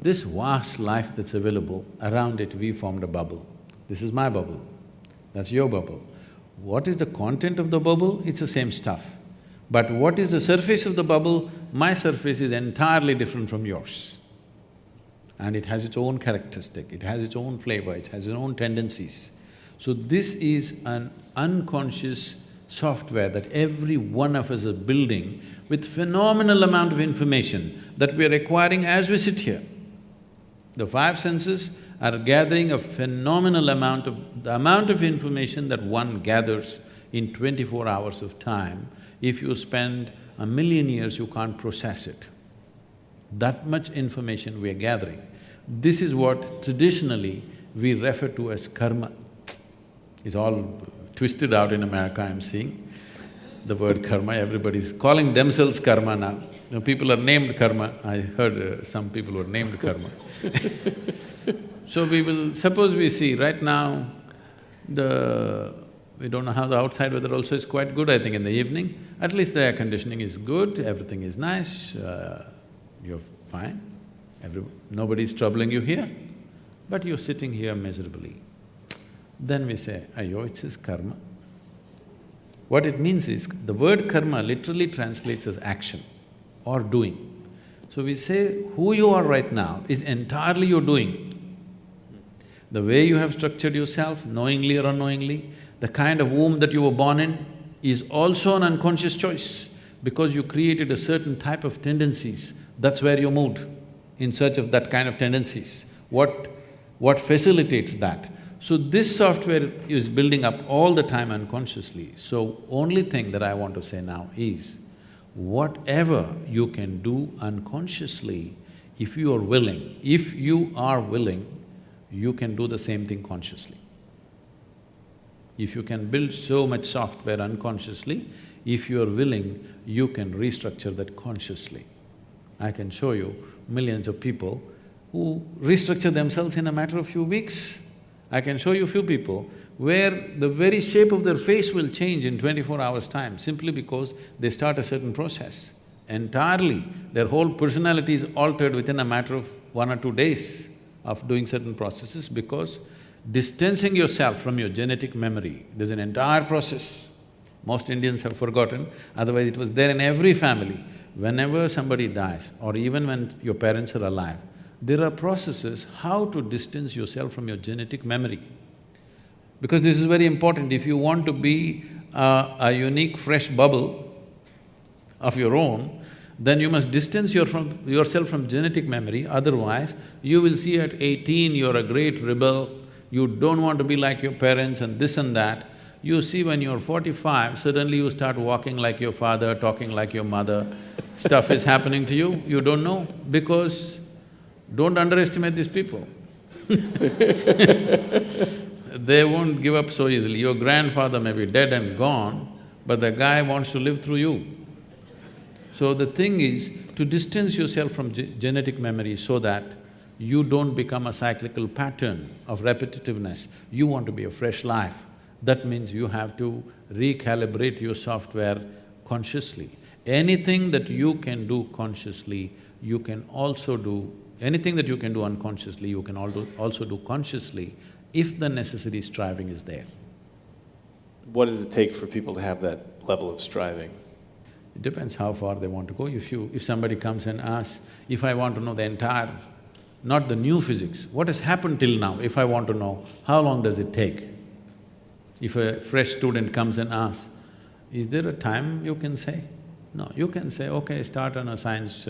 This vast life that's available, around it we formed a bubble. This is my bubble, that's your bubble. What is the content of the bubble? It's the same stuff. But what is the surface of the bubble? My surface is entirely different from yours. And it has its own characteristic, it has its own flavor, it has its own tendencies. So this is an unconscious software that every one of us is building with phenomenal amount of information that we are acquiring as we sit here. The five senses are gathering a phenomenal amount of information that one gathers in 24 hours of time. If you spend 1,000,000 years, you can't process it. That much information we are gathering. This is what traditionally we refer to as karma. It's all twisted out in America, I'm seeing. The word karma, everybody's calling themselves karma now. People are named karma. I heard some people were named karma. So suppose we see right now, we don't know how the outside weather also is quite good, I think in the evening. At least the air conditioning is good, everything is nice, you're fine. Nobody's troubling you here, but you're sitting here miserably. Then we say, "Ayyo, it's his karma." What it means is, the word karma literally translates as action or doing. So we say, who you are right now is entirely your doing. The way you have structured yourself, knowingly or unknowingly, the kind of womb that you were born in is also an unconscious choice because you created a certain type of tendencies, that's where you moved, in search of that kind of tendencies. What facilitates that? So this software is building up all the time unconsciously. So only thing that I want to say now is, whatever you can do unconsciously, if you are willing, you can do the same thing consciously. If you can build so much software unconsciously, if you are willing, you can restructure that consciously. I can show you millions of people who restructure themselves in a matter of few weeks. I can show you few people where the very shape of their face will change in 24 hours' time simply because they start a certain process. Entirely, their whole personality is altered within a matter of 1 or 2 days of doing certain processes because distancing yourself from your genetic memory, there's an entire process. Most Indians have forgotten, otherwise it was there in every family. Whenever somebody dies or even when your parents are alive, there are processes how to distance yourself from your genetic memory. Because this is very important, if you want to be a unique fresh bubble of your own, then you must distance yourself from genetic memory, otherwise you will see at 18 you're a great rebel, you don't want to be like your parents and this and that. You see when you're 45, suddenly you start walking like your father, talking like your mother, stuff is happening to you, you don't know, because don't underestimate these people. They won't give up so easily. Your grandfather may be dead and gone, but the guy wants to live through you. So the thing is to distance yourself from genetic memory so that you don't become a cyclical pattern of repetitiveness. You want to be a fresh life. That means you have to recalibrate your software consciously. Anything that you can do consciously, you can also do… anything that you can do unconsciously, you can also do consciously if the necessary striving is there. What does it take for people to have that level of striving? It depends how far they want to go. If somebody comes and asks, if I want to know the entire… not the new physics, what has happened till now, if I want to know, how long does it take? If a fresh student comes and asks, is there a time you can say? No, you can say, okay, start on a science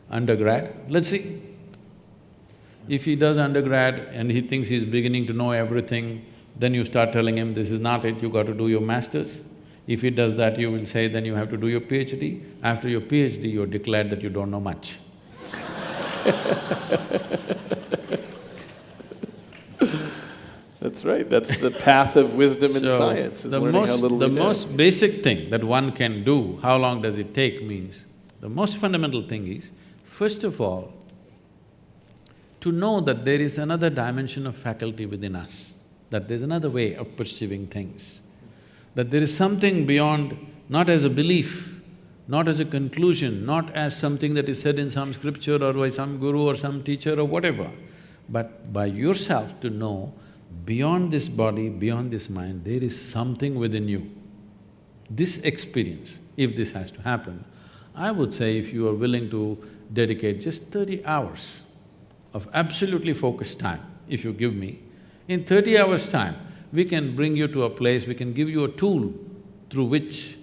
undergrad, let's see. If he does undergrad and he thinks he's beginning to know everything, then you start telling him, this is not it, you got to do your masters. If he does that, you will say, then you have to do your PhD. After your PhD, you're declared that you don't know much. That's right, that's the path of wisdom and science, is learning how little we know. The most basic thing that one can do, how long does it take means, the most fundamental thing is, first of all, to know that there is another dimension of faculty within us, that there's another way of perceiving things, that there is something beyond, not as a belief, not as a conclusion, not as something that is said in some scripture or by some guru or some teacher or whatever, but by yourself to know, beyond this body, beyond this mind, there is something within you. This experience, if this has to happen, I would say if you are willing to dedicate just 30 hours of absolutely focused time, if you give me, in 30 hours' time, we can bring you to a place, we can give you a tool through which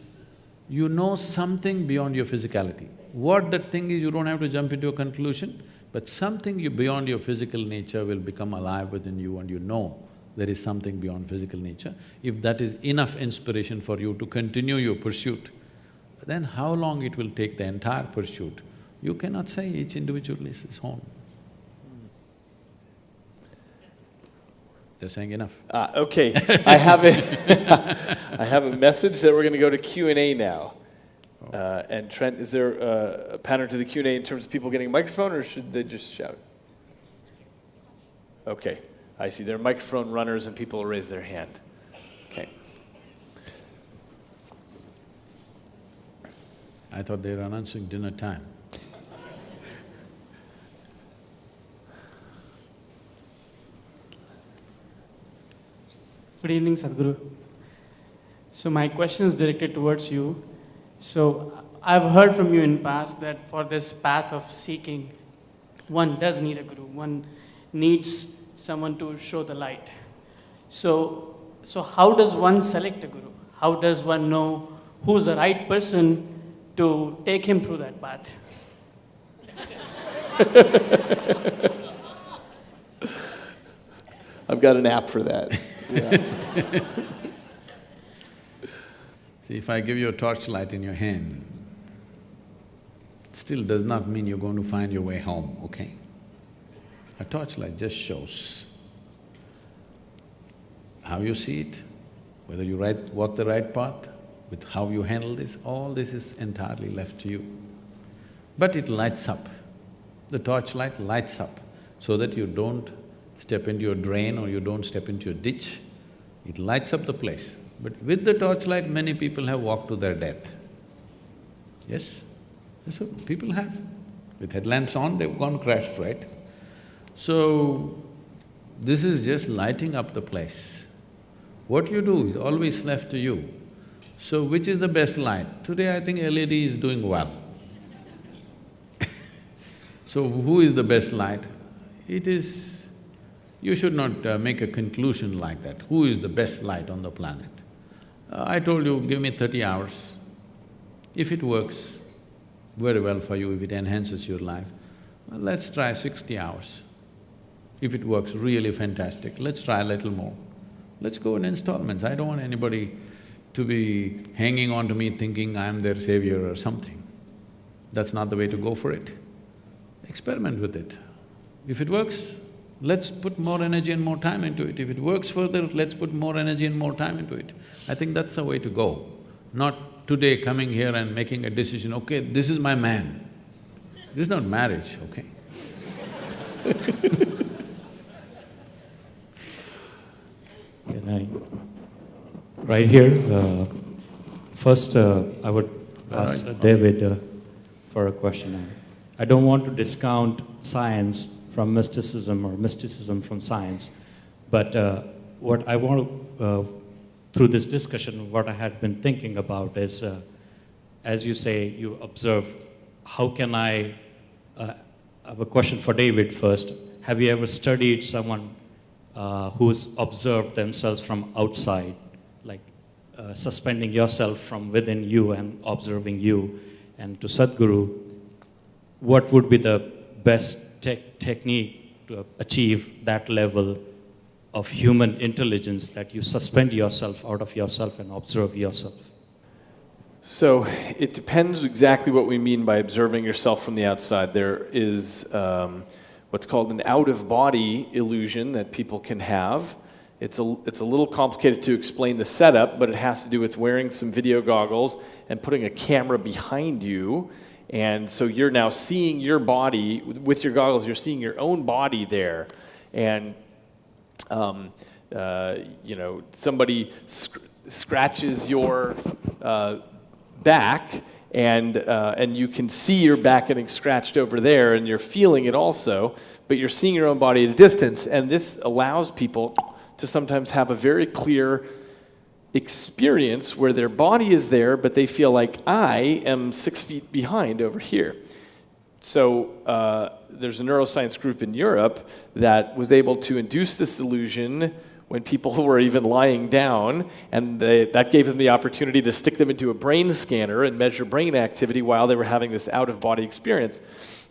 you know something beyond your physicality. What that thing is, you don't have to jump into a conclusion, but something beyond your physical nature will become alive within you and you know there is something beyond physical nature. If that is enough inspiration for you to continue your pursuit, then how long it will take the entire pursuit, you cannot say, each individual is his own. They're saying enough. Okay, I have a… I have a message that we're going to go to Q&A now. And Trent, is there a pattern to the Q&A in terms of people getting a microphone, or should they just shout? Okay, I see. There are microphone runners and people will raise their hand. Okay. I thought they were announcing dinner time. Good evening, Sadhguru. So my question is directed towards you. So I've heard from you in past that for this path of seeking, one does need a guru. One needs someone to show the light. So how does one select a guru? How does one know who's the right person to take him through that path? I've got an app for that. Yeah. See, if I give you a torchlight in your hand, it still does not mean you're going to find your way home, okay? A torchlight just shows how you see it, whether you walk the right path, with how you handle this, all this is entirely left to you. But it lights up. The torchlight lights up so that you don't step into a drain or you don't step into a ditch. It lights up the place. But with the torchlight, many people have walked to their death. Yes? So people have. With headlamps on, they've gone crashed, right? So, this is just lighting up the place. What you do is always left to you. So, which is the best light? Today I think LED is doing well. So, who is the best light? It is… you should not make a conclusion like that, who is the best light on the planet. I told you, give me 30 hours. If it works very well for you, if it enhances your life, well, let's try 60 hours. If it works really fantastic, let's try a little more. Let's go in installments. I don't want anybody to be hanging on to me thinking I'm their savior or something. That's not the way to go for it. Experiment with it. If it works, let's put more energy and more time into it. If it works further, let's put more energy and more time into it. I think that's the way to go. Not today coming here and making a decision, okay, this is my man. This is not marriage, okay? Can I… right here, first I would ask David for a question. I don't want to discount science from mysticism or mysticism from science, but what I want to, through this discussion, what I had been thinking about is, as you say, you observe, how can I… I have a question for David first. Have you ever studied someone who's observed themselves from outside, like suspending yourself from within you and observing you? And to Sadhguru, what would be the best technique to achieve that level of human intelligence, that you suspend yourself out of yourself and observe yourself? So, it depends exactly what we mean by observing yourself from the outside. There is what's called an out-of-body illusion that people can have. It's a little complicated to explain the setup, but it has to do with wearing some video goggles and putting a camera behind you. And so you're now seeing your body, with your goggles, you're seeing your own body there. And, you know, somebody scratches your back, and you can see your back getting scratched over there, and you're feeling it also, but you're seeing your own body at a distance. And this allows people to sometimes have a very clear experience where their body is there, but they feel like, I am 6 feet behind over here. So there's a neuroscience group in Europe that was able to induce this illusion when people were even lying down, and that gave them the opportunity to stick them into a brain scanner and measure brain activity while they were having this out-of-body experience,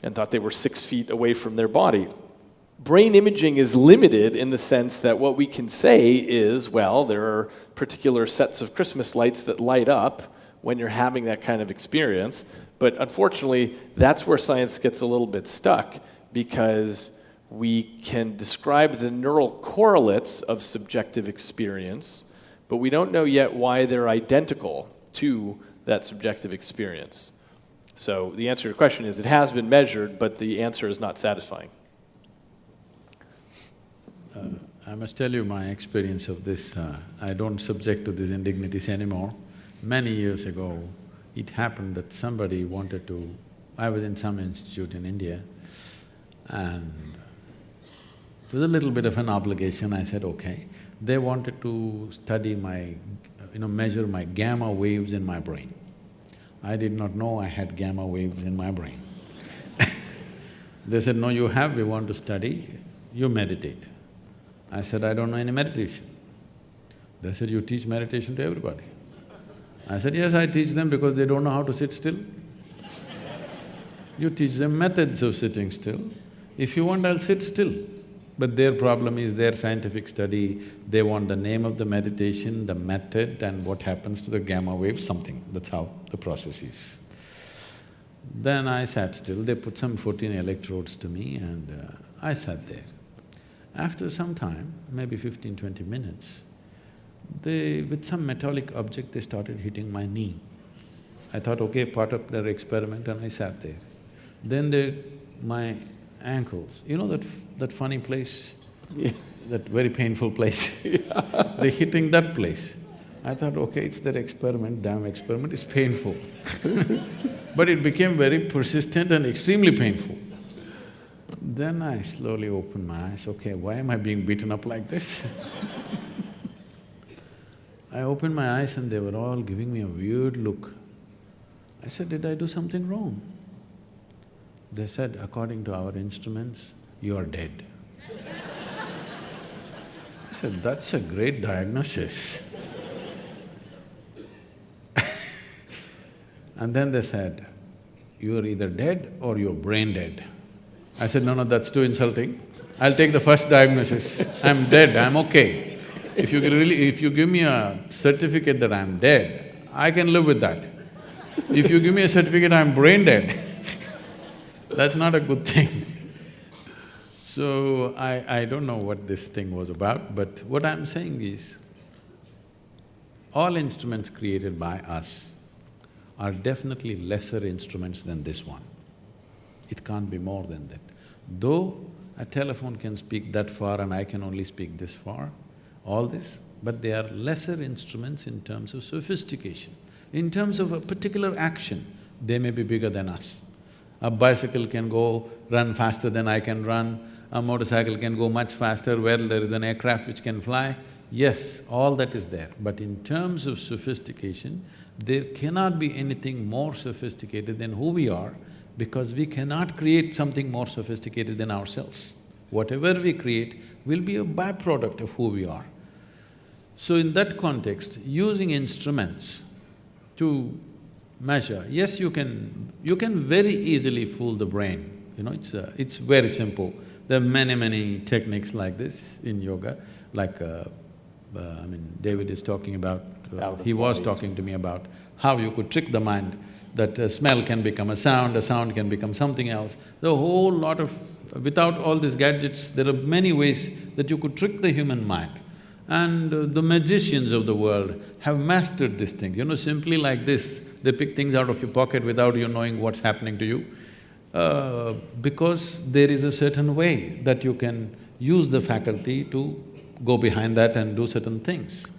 and thought they were 6 feet away from their body. Brain imaging is limited in the sense that what we can say is, well, there are particular sets of Christmas lights that light up when you're having that kind of experience, but unfortunately, that's where science gets a little bit stuck, because we can describe the neural correlates of subjective experience, but we don't know yet why they're identical to that subjective experience. So the answer to your question is, it has been measured, but the answer is not satisfying. I must tell you my experience of this. I don't subject to these indignities anymore. Many years ago, it happened that somebody wanted to… I was in some institute in India, and it was a little bit of an obligation. I said, okay. They wanted to study my… measure my gamma waves in my brain. I did not know I had gamma waves in my brain. They said, no, you have, we want to study, you meditate. I said, I don't know any meditation. They said, you teach meditation to everybody. I said, yes, I teach them because they don't know how to sit still. You teach them methods of sitting still. If you want, I'll sit still. But their problem is their scientific study, they want the name of the meditation, the method and what happens to the gamma wave, something. That's how the process is. Then I sat still, they put some 14 electrodes to me and I sat there. After some time, maybe 15–20 minutes, with some metallic object, they started hitting my knee. I thought, okay, part of their experiment, and I sat there. Then my ankles, you know that funny place? Yeah. That very painful place? They're hitting that place. I thought, okay, it's their experiment, damn experiment, it's painful. But it became very persistent and extremely painful. Then I slowly opened my eyes, okay, why am I being beaten up like this? I opened my eyes and they were all giving me a weird look. I said, did I do something wrong? They said, according to our instruments, you are dead. I said, that's a great diagnosis. And then they said, you are either dead or you're brain dead. I said, no, that's too insulting. I'll take the first diagnosis. I'm dead, I'm okay. If you give me a certificate that I'm dead, I can live with that. If you give me a certificate I'm brain dead, that's not a good thing. So I don't know what this thing was about, but what I'm saying is, all instruments created by us are definitely lesser instruments than this one. It can't be more than that. Though a telephone can speak that far and I can only speak this far, all this, but they are lesser instruments in terms of sophistication. In terms of a particular action, they may be bigger than us. A bicycle can run faster than I can run, a motorcycle can go much faster, where there is an aircraft which can fly. Yes, all that is there, but in terms of sophistication, there cannot be anything more sophisticated than who we are, because we cannot create something more sophisticated than ourselves. Whatever we create will be a byproduct of who we are. So in that context, using instruments to measure, yes, you can very easily fool the brain, you know, it's very simple. There are many techniques like this in yoga, like David is talking about, he was talking to me about how you could trick the mind, that a smell can become a sound can become something else. The whole lot of… without all these gadgets, there are many ways that you could trick the human mind. And the magicians of the world have mastered this thing, you know, simply like this, they pick things out of your pocket without you knowing what's happening to you. Because there is a certain way that you can use the faculty to go behind that and do certain things.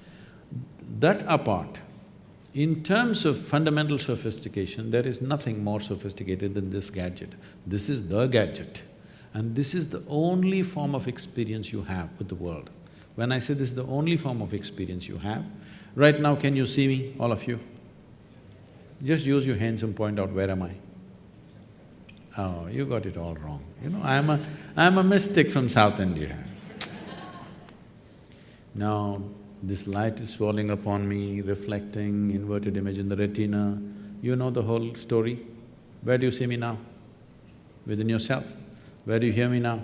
That apart, in terms of fundamental sophistication, there is nothing more sophisticated than this gadget. This is the gadget, and this is the only form of experience you have with the world. When I say this is the only form of experience you have, right now can you see me, all of you? Just use your hands and point out, where am I? Oh, you got it all wrong. You know, I'm a mystic from South India. Now, this light is falling upon me, reflecting, inverted image in the retina. You know the whole story. Where do you see me now? Within yourself. Where do you hear me now?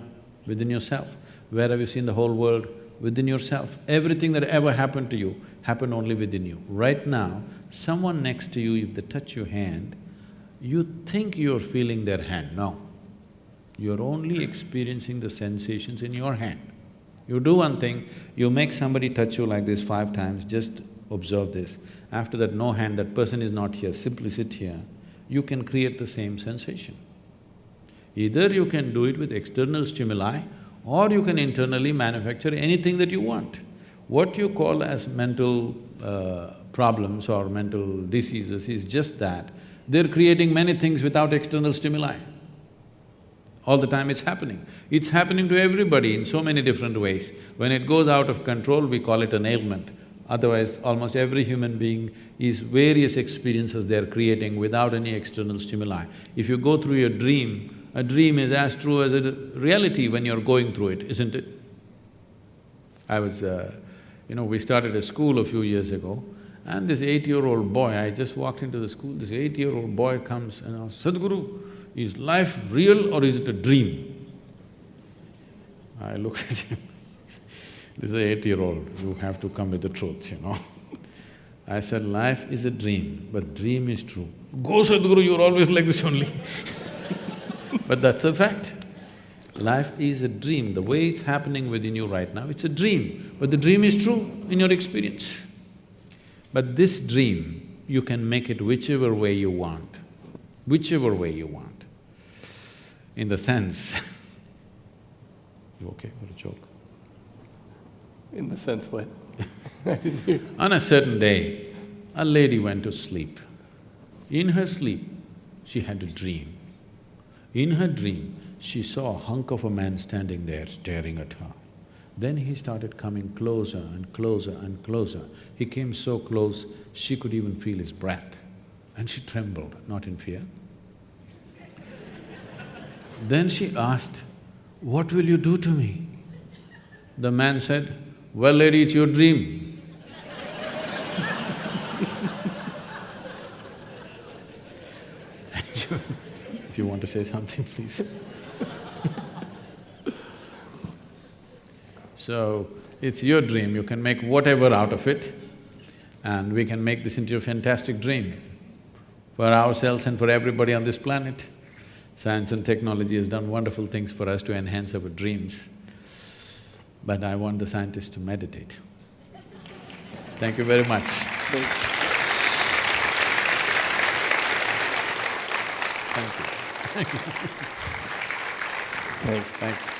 Within yourself. Where have you seen the whole world? Within yourself. Everything that ever happened to you happened only within you. Right now, someone next to you, if they touch your hand, you think you're feeling their hand. No. You're only experiencing the sensations in your hand. You do one thing, you make somebody touch you like this 5 times, just observe this. After that, no hand, that person is not here, simply sit here. You can create the same sensation. Either you can do it with external stimuli, or you can internally manufacture anything that you want. What you call as mental problems or mental diseases is just that they're creating many things without external stimuli. All the time it's happening. It's happening to everybody in so many different ways. When it goes out of control, we call it an ailment. Otherwise, almost every human being is various experiences they are creating without any external stimuli. If you go through your dream, a dream is as true as a reality when you're going through it, isn't it? We started a school a few years ago, and this 8-year-old boy, I just walked into the school, this 8-year-old boy comes and asks, "Sadhguru, is life real or is it a dream?" I looked at him, this is an 8-year-old, you have to come with the truth, I said, "Life is a dream, but dream is true." "Go, Sadhguru, you're always like this only." But that's a fact. Life is a dream, the way it's happening within you right now, it's a dream, but the dream is true in your experience. But this dream, you can make it whichever way you want, whichever way you want. In the sense you okay for a joke? In the sense what? On a certain day, a lady went to sleep. In her sleep, she had a dream. In her dream, she saw a hunk of a man standing there staring at her. Then he started coming closer and closer and closer. He came so close, she could even feel his breath. And she trembled, not in fear. Then she asked, "What will you do to me?" The man said, "Well, lady, it's your dream." Thank you. If you want to say something, please. So, it's your dream, you can make whatever out of it, and we can make this into a fantastic dream for ourselves and for everybody on this planet. Science and technology has done wonderful things for us to enhance our dreams, but I want the scientists to meditate. Thank you very much. Thank you. Thanks. Thank you.